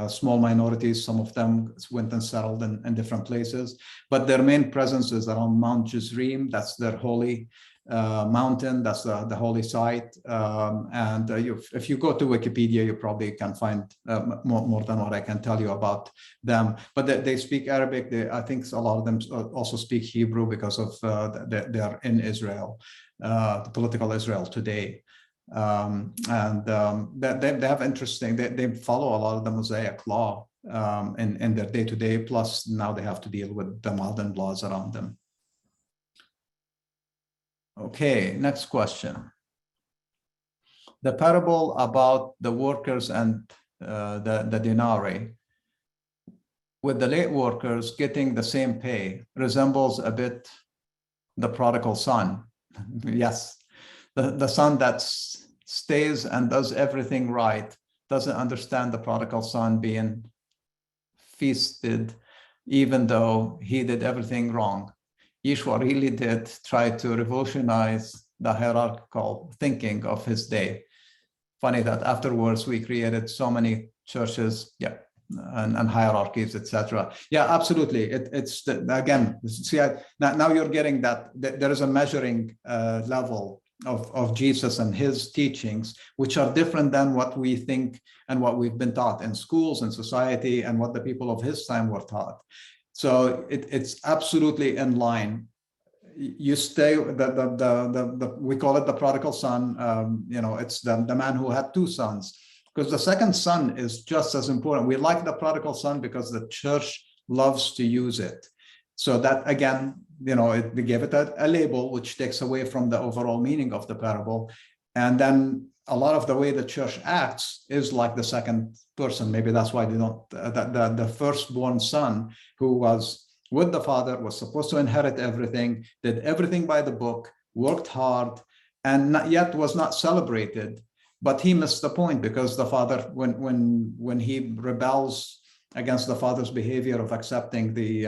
small minorities. Some of them went and settled in different places, but their main presence is around Mount Jezreel. That's their holy mountain. That's the holy site. And if you go to Wikipedia, you probably can find more than what I can tell you about them. But they speak Arabic. I think a lot of them also speak Hebrew because of they're in Israel, the political Israel today. They have interesting, they follow a lot of the Mosaic law in their day-to-day, plus now they have to deal with the modern laws around them. Okay, next question. The parable about the workers and the denarii, with the late workers getting the same pay, resembles a bit the prodigal son. Yes, the son that stays and does everything right doesn't understand the prodigal son being feasted, even though he did everything wrong. Yeshua really did try to revolutionize the hierarchical thinking of his day. Funny that afterwards we created so many churches, and hierarchies, etc. Yeah, absolutely. It's again, see, now you're getting that there is a measuring level of Jesus and his teachings, which are different than what we think and what we've been taught in schools and society and what the people of his time were taught. So it's absolutely in line. You stay, we call it the prodigal son. It's the man who had two sons, because the second son is just as important. We like the prodigal son because the church loves to use it. So that, again, they gave it a label, which takes away from the overall meaning of the parable. And then a lot of the way the church acts is like the second person. Maybe that's why they don't, the firstborn son who was with the father was supposed to inherit everything, did everything by the book, worked hard, and not yet was not celebrated. But he missed the point, because the father, when he rebels against the father's behavior of accepting the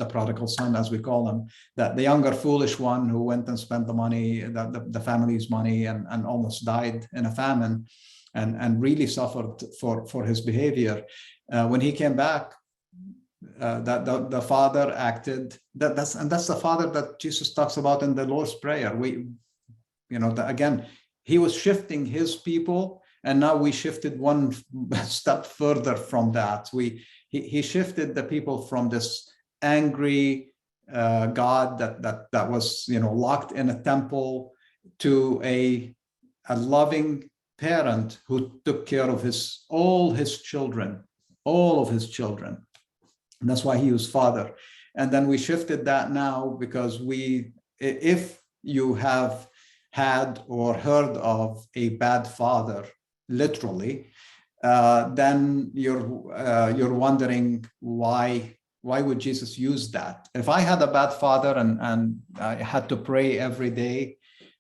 prodigal son, as we call him, that the younger foolish one who went and spent the money, the family's money, and almost died in a famine, and really suffered for his behavior. When he came back, the father acted. That's the father that Jesus talks about in the Lord's Prayer. Again, he was shifting his people, and now we shifted one step further from that. He shifted the people from this angry God that was locked in a temple to a loving parent who took care of all of his children. And that's why he was father. And then we shifted that now, because if you have had or heard of a bad father, literally, then you're wondering why would Jesus use that? If I had a bad father and I had to pray every day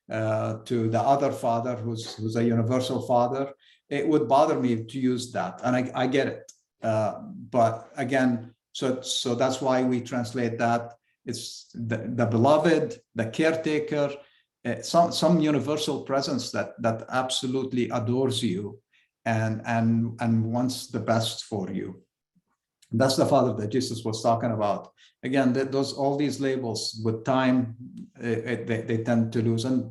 to the other father who's a universal father, it would bother me to use that, and I get it. But again, so that's why we translate that. It's the beloved, the caretaker, some universal presence that absolutely adores you and wants the best for you. That's the father that Jesus was talking about. Again, all these labels with time, they tend to lose. And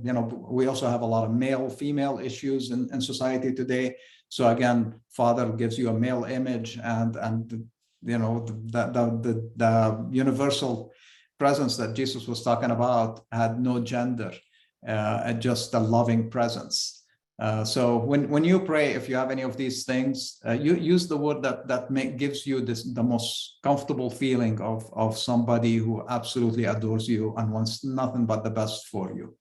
we also have a lot of male-female issues in society today. So again, father gives you a male image, and the universal presence that Jesus was talking about had no gender. Just a loving presence. So when you pray, if you have any of these things, you use the word that gives you the most comfortable feeling of somebody who absolutely adores you and wants nothing but the best for you.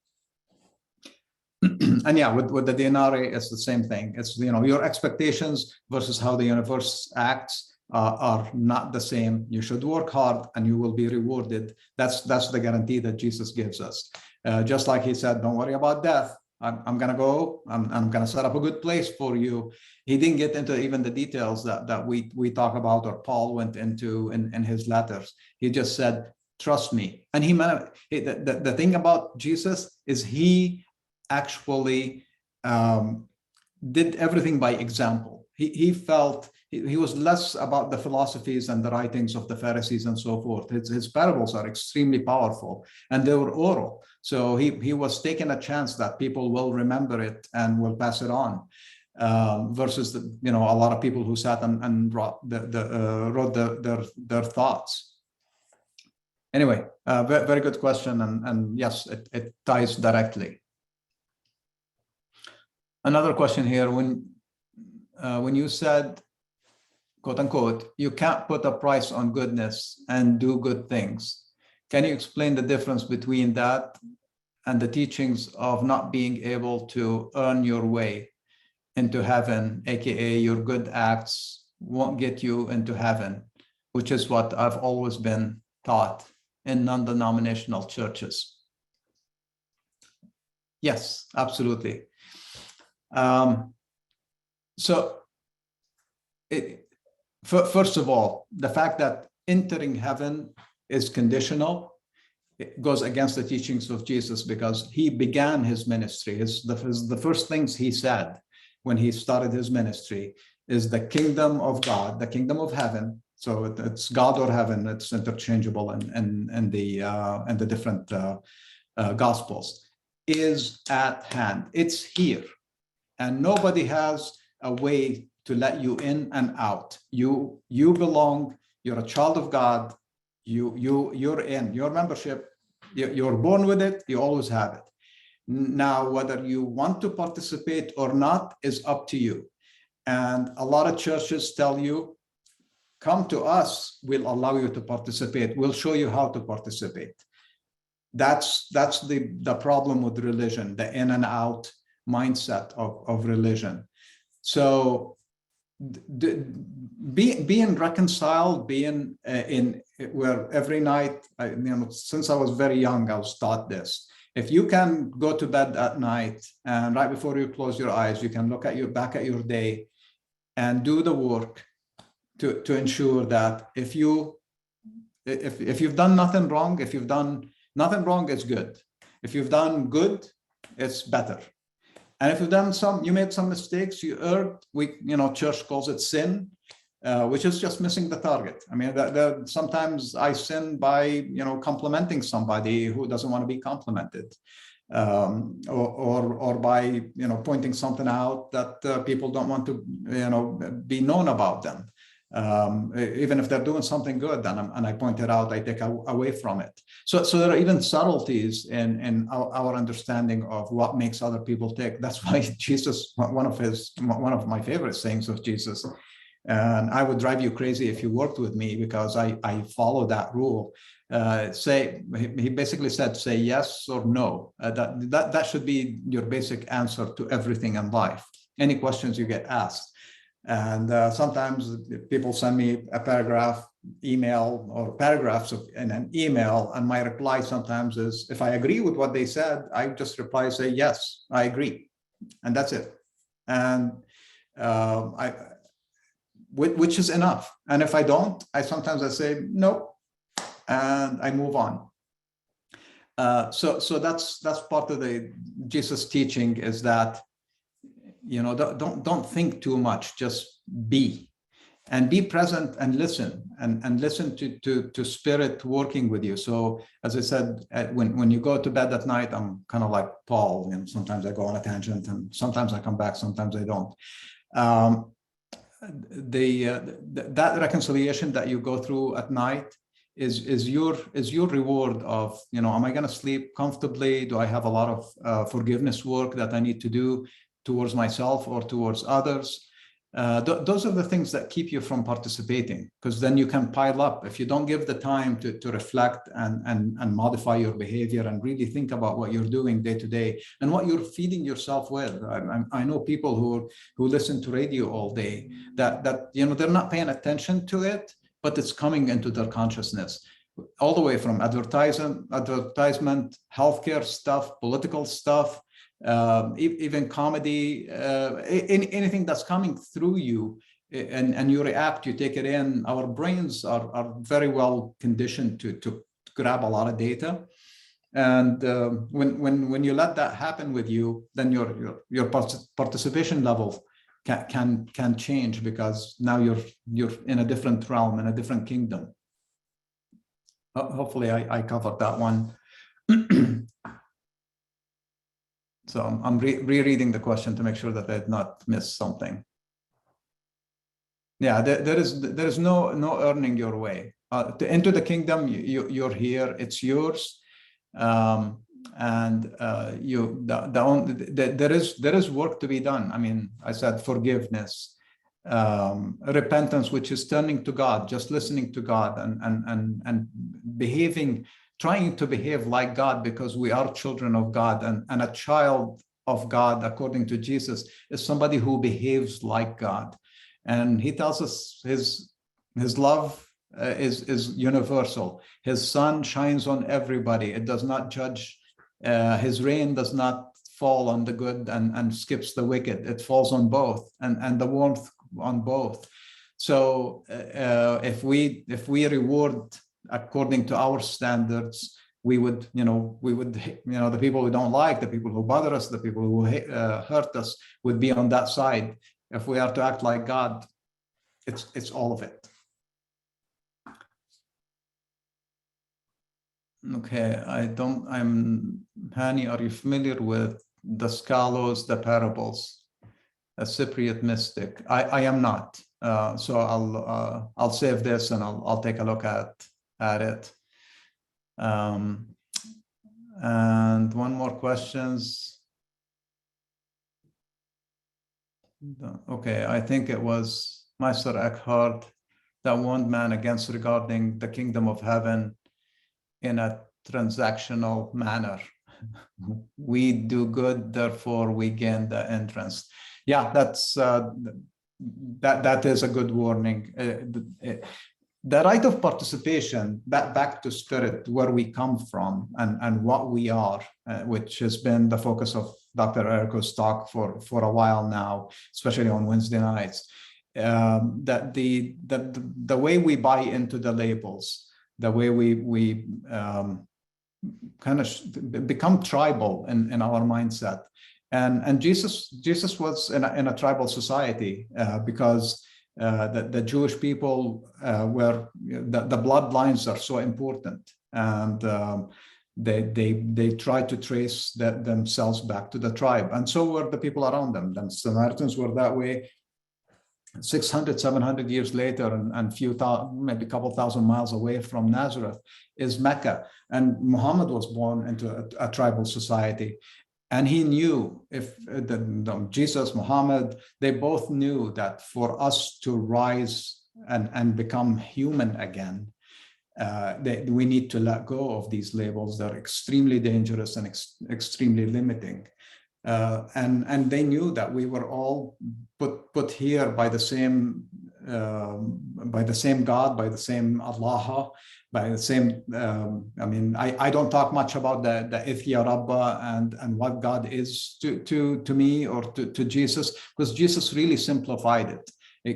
And yeah, with the denarii, it's the same thing. It's your expectations versus how the universe acts are not the same. You should work hard and you will be rewarded. That's the guarantee that Jesus gives us. Just like he said, don't worry about death. I'm going to go, I'm going to set up a good place for you. He didn't get into even the details that we talk about, or Paul went into in his letters. He just said, trust me. And the thing about Jesus is he actually did everything by example. He felt he was less about the philosophies and the writings of the Pharisees and so forth. His parables are extremely powerful, and they were oral. So he was taking a chance that people will remember it and will pass it on. Versus a lot of people who sat and wrote their thoughts. Anyway, very, very good question, and yes, it ties directly. Another question here: when you said, quote unquote, you can't put a price on goodness and do good things, can you explain the difference between that and the teachings of not being able to earn your way into heaven, aka your good acts won't get you into heaven, which is what I've always been taught in non-denominational churches? Yes, absolutely. First of all, the fact that entering heaven is conditional, it goes against the teachings of Jesus, because he began his ministry. The first things he said when he started his ministry is the kingdom of God, the kingdom of heaven. So it's God or heaven. It's interchangeable in the different gospels. Is at hand. It's here, and nobody has a way to let you in and out. You belong. You're a child of God. You're in. Your membership, you're born with it. You always have it. Now, whether you want to participate or not is up to you. And a lot of churches tell you, come to us, we'll allow you to participate. We'll show you how to participate. That's the problem with religion, the in and out mindset of religion. So being reconciled, being in where every night, since I was very young, I was taught this. If you can go to bed at night and right before you close your eyes, you can look back at your day and do the work to ensure that if you've done nothing wrong, if you've done nothing wrong, it's good. If you've done good, it's better. And if you've done you made some mistakes, you erred. Church calls it sin, which is just missing the target. I mean, sometimes I sin by, complimenting somebody who doesn't want to be complimented, or by, pointing something out that people don't want to, be known about them. Even if they're doing something good, and I point it out, I take away from it. So there are even subtleties in our understanding of what makes other people tick. That's why Jesus, one of my favorite sayings of Jesus, and I would drive you crazy if you worked with me, because I follow that rule. He basically said, say yes or no. That should be your basic answer to everything in life. Any questions you get asked. And sometimes people send me a paragraph email or paragraphs in an email, and my reply sometimes is, if I agree with what they said, I just reply, say, yes, I agree. And that's it. And which is enough. And if I don't, sometimes I say, no, and I move on. So that's part of the Jesus teaching, is that, don't think too much, just be, and be present and listen, and listen to spirit working with you. So as I said, when you go to bed at night, I'm kind of like Paul, sometimes I go on a tangent, and sometimes I come back, sometimes I don't. That reconciliation that you go through at night is your reward of, am I going to sleep comfortably? Do I have a lot of forgiveness work that I need to do towards myself or towards others? Those are the things that keep you from participating, because then you can pile up. If you don't give the time to reflect and modify your behavior and really think about what you're doing day to day and what you're feeding yourself with. I know people who listen to radio all day, that they're not paying attention to it, but it's coming into their consciousness, all the way from advertisement, healthcare stuff, political stuff, even comedy, anything that's coming through you, and you react, you take it in. Our brains are very well conditioned to grab a lot of data, and when you let that happen with you, then your participation level can change, because now you're in a different realm, in a different kingdom. Hopefully I covered that one. So I'm rereading the question to make sure that I did not miss something. Yeah, there is no earning your way. Into the kingdom, you're here, it's yours. And there is work to be done. I mean, I said forgiveness, repentance, which is turning to God, just listening to God, and behaving, trying to behave like God, because we are children of God, and a child of God, according to Jesus, is somebody who behaves like God. And he tells us his love is universal. His sun shines on everybody. It does not judge. His rain does not fall on the good and skips the wicked. It falls on both, and the warmth on both. So if we reward according to our standards, we would, the people we don't like, the people who bother us, the people who hurt us, would be on that side. If we are to act like God, it's all of it. Okay, Hani, are you familiar with the Scalos, the parables, a Cypriot mystic? I am not. So I'll save this and I'll take a look at it. And one more questions. Okay, I think it was Meister Eckhart that warned man against regarding the kingdom of heaven in a transactional manner. We do good, therefore we gain the entrance. Yeah, that is a good warning. The right of participation, back to spirit, where we come from and what we are, which has been the focus of Dr. Eriko's talk for a while now, especially on Wednesday nights. That the way we buy into the labels, the way we kind of become tribal in our mindset, and Jesus was in a tribal society, because the Jewish people were, the bloodlines are so important, and they try to trace themselves back to the tribe, and so were the people around them. The Samaritans were that way. 600, 700 years later, and maybe a couple thousand miles away from Nazareth is Mecca, and Muhammad was born into a tribal society. And he knew, Jesus, Muhammad, they both knew that for us to rise and become human again, we need to let go of these labels. They're extremely dangerous and extremely limiting. And they knew that we were all put here by the same God, by the same Allah, by the same. I mean, I don't talk much about the Ithya Rabba and what God is to me or to Jesus, because Jesus really simplified it.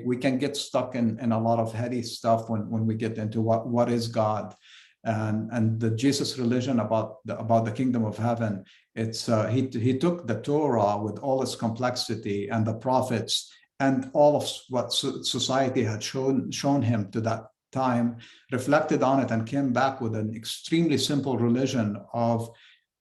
We can get stuck in a lot of heady stuff when we get into what is God, and the Jesus religion about the kingdom of heaven. It's he took the Torah with all its complexity and the prophets and all of what society had shown him to that time, reflected on it, and came back with an extremely simple religion of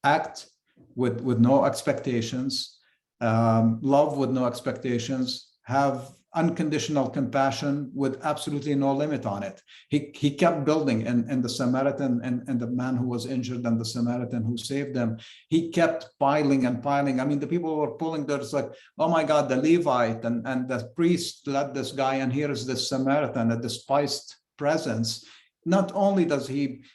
act with no expectations, love with no expectations, have unconditional compassion with absolutely no limit on it. He kept building, and the Samaritan and the man who was injured and the Samaritan who saved them, he kept piling and piling. I mean, the people were pulling, there's like, oh my God, the Levite and the priest led this guy, and here is this Samaritan, a despised presence. Not only does he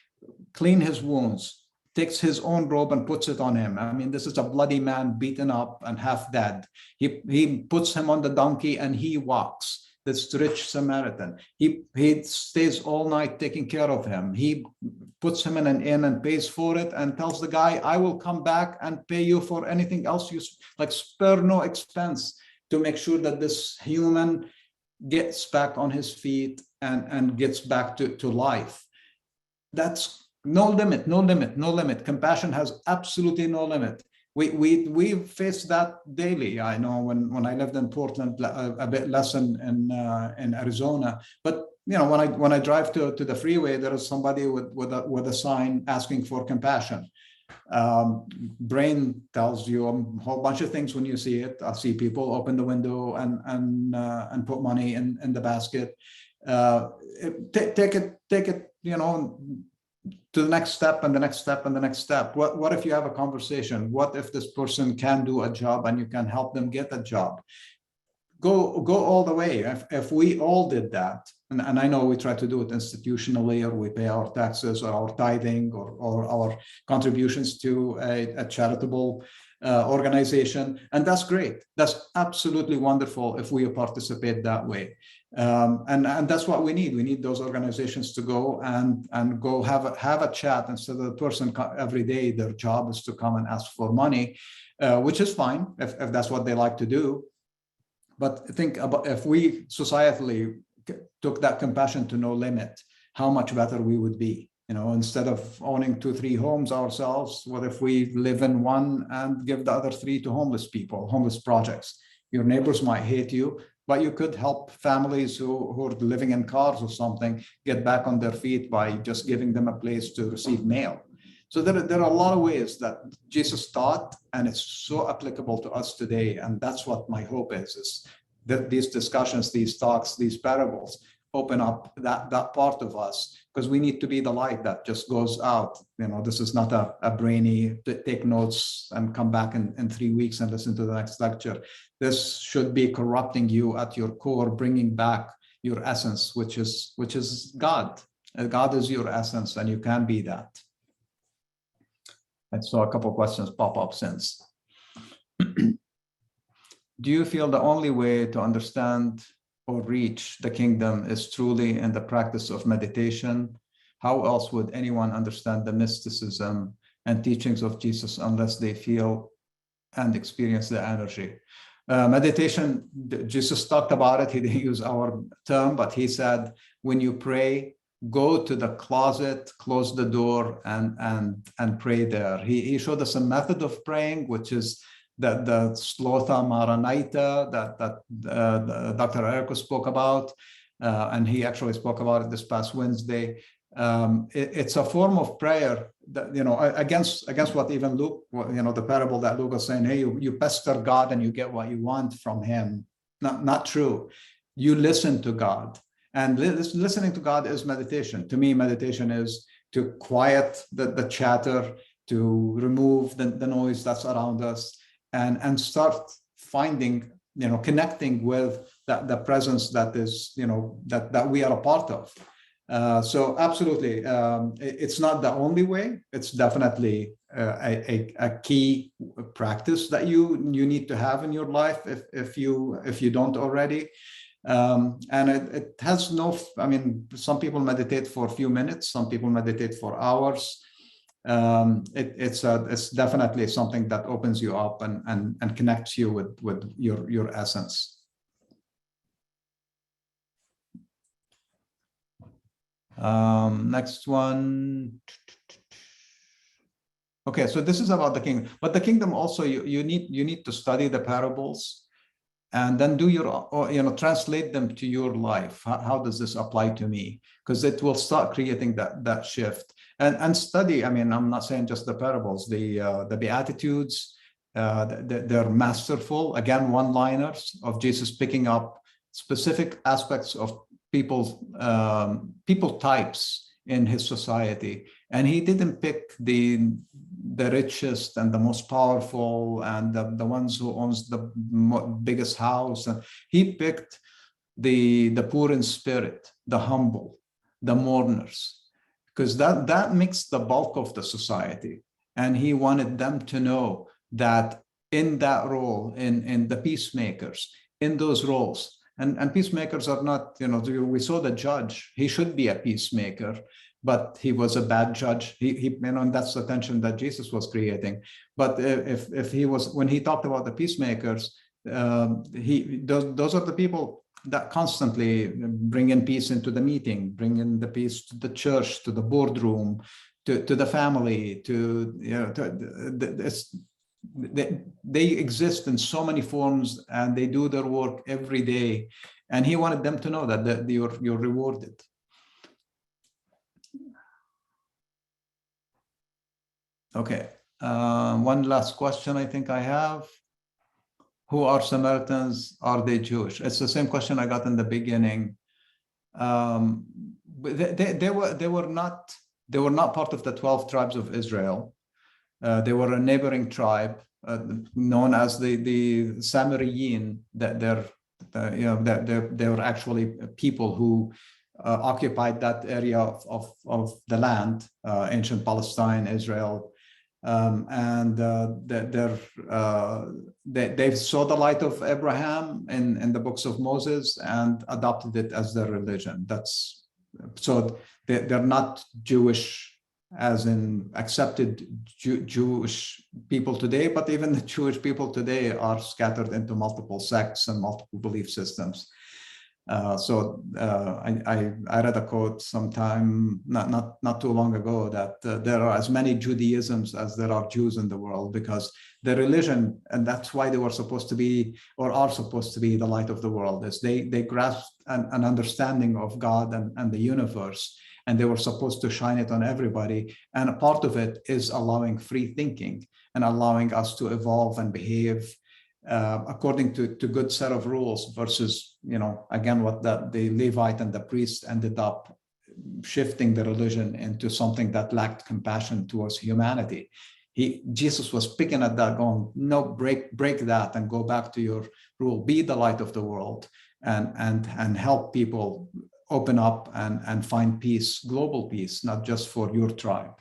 clean his wounds, takes his own robe and puts it on him. I mean, this is a bloody man, beaten up and half dead. He puts him on the donkey and he walks. This rich Samaritan. He stays all night taking care of him. He puts him in an inn and pays for it and tells the guy, I will come back and pay you for anything else you like, spare no expense to make sure that this human gets back on his feet and gets back to life. That's no limit, no limit, no limit. Compassion has absolutely no limit. We face that daily. I know when I lived in Portland, a bit less in Arizona, but when I drive to the freeway, there is somebody with a sign asking for compassion. Brain tells you a whole bunch of things when you see it. I see people open the window and put money in the basket. Take it, to the next step and the next step and the next step. What if you have a conversation? What if this person can do a job and you can help them get a job? Go all the way. If we all did that, and I know we try to do it institutionally, or we pay our taxes or our tithing or our contributions to a charitable organization, and that's great. That's absolutely wonderful if we participate that way. And that's what we need. We need those organizations to go and go have a chat, instead of the person every day, their job is to come and ask for money, which is fine if that's what they like to do. But think about if we societally took that compassion to no limit, how much better we would be. Instead of owning 2-3 homes ourselves, what if we live in one and give the other 3 to homeless people, homeless projects? Your neighbors might hate you, but you could help families who are living in cars or something get back on their feet by just giving them a place to receive mail. So there are a lot of ways that Jesus taught, and it's so applicable to us today. And that's what my hope is that these discussions, these talks, these parables open up that part of us, because we need to be the light that just goes out. This is not a brainy take notes and come back in 3 weeks and listen to the next lecture. This should be corrupting you at your core, bringing back your essence, which is God. God is your essence, and you can be that. I saw a couple of questions pop up since. Do you feel the only way to understand or reach the kingdom is truly in the practice of meditation? How else would anyone understand the mysticism and teachings of Jesus unless they feel and experience the energy? Meditation, Jesus talked about it. He didn't use our term, but he said, when you pray, go to the closet, close the door, and pray there. He showed us a method of praying, which is the Slotha Maranatha that Dr. Aramaic spoke about, and he actually spoke about it this past Wednesday. It's a form of prayer that, against what even Luke, the parable that Luke was saying, hey, you pester God and you get what you want from him. Not true. You listen to God. And listening to God is meditation. To me, meditation is to quiet the chatter, to remove the noise that's around us, and start finding, connecting with the presence that is, that we are a part of. So absolutely, it's not the only way. It's definitely a key practice that you need to have in your life if you don't already. And it has no, some people meditate for a few minutes, some people meditate for hours. It's definitely something that opens you up and connects you with your essence. Next one. Okay, so this is about the kingdom, but the kingdom also, you need to study the parables and then do translate them to your life. How does this apply to me? Because it will start creating that shift. And study, I'm not saying just the parables, the Beatitudes, they're masterful. Again, one-liners of Jesus picking up specific aspects of people types in his society. And he didn't pick the richest and the most powerful and the ones who owns the biggest house. And he picked the poor in spirit, the humble, the mourners, because that makes the bulk of the society. And he wanted them to know that in that role, in the peacemakers, in those roles, and peacemakers are not, we saw the judge, he should be a peacemaker, but he was a bad judge. And that's the tension that Jesus was creating. But if he was, when he talked about the peacemakers, those are the people that constantly bring in peace into the meeting, bring in the peace to the church, to the boardroom, to the family, they exist in so many forms, and they do their work every day. And he wanted them to know that you're rewarded. Okay, one last question I think I have. Who are Samaritans? Are they Jewish? It's the same question I got in the beginning. They were not part of the 12 tribes of Israel. They were a neighboring tribe known as the Samariyin. That they were actually people who occupied that area of the land, ancient Palestine, Israel. They saw the light of Abraham in the books of Moses and adopted it as their religion. So they're not Jewish as in accepted Jewish people today, but even the Jewish people today are scattered into multiple sects and multiple belief systems. I read a quote sometime not too long ago that there are as many Judaisms as there are Jews in the world, because the religion, and that's why they were supposed to be, or are supposed to be, the light of the world, is they grasped an understanding of God and the universe, and they were supposed to shine it on everybody. And a part of it is allowing free thinking and allowing us to evolve and behave according to good set of rules, versus, again, what the Levite and the priest ended up shifting the religion into something that lacked compassion towards humanity. Jesus was picking at that, going, no, break that and go back to your rule. Be the light of the world and help people open up and find peace, global peace, not just for your tribe.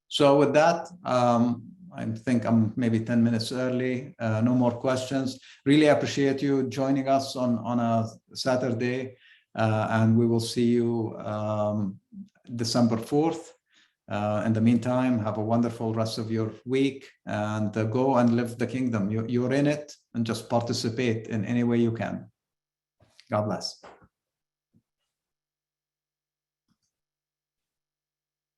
So with that, I think I'm maybe 10 minutes early. No more questions. Really appreciate you joining us on a Saturday, and we will see you December 4th. In the meantime, have a wonderful rest of your week, and go and live the kingdom. You're in it, and just participate in any way you can. God bless.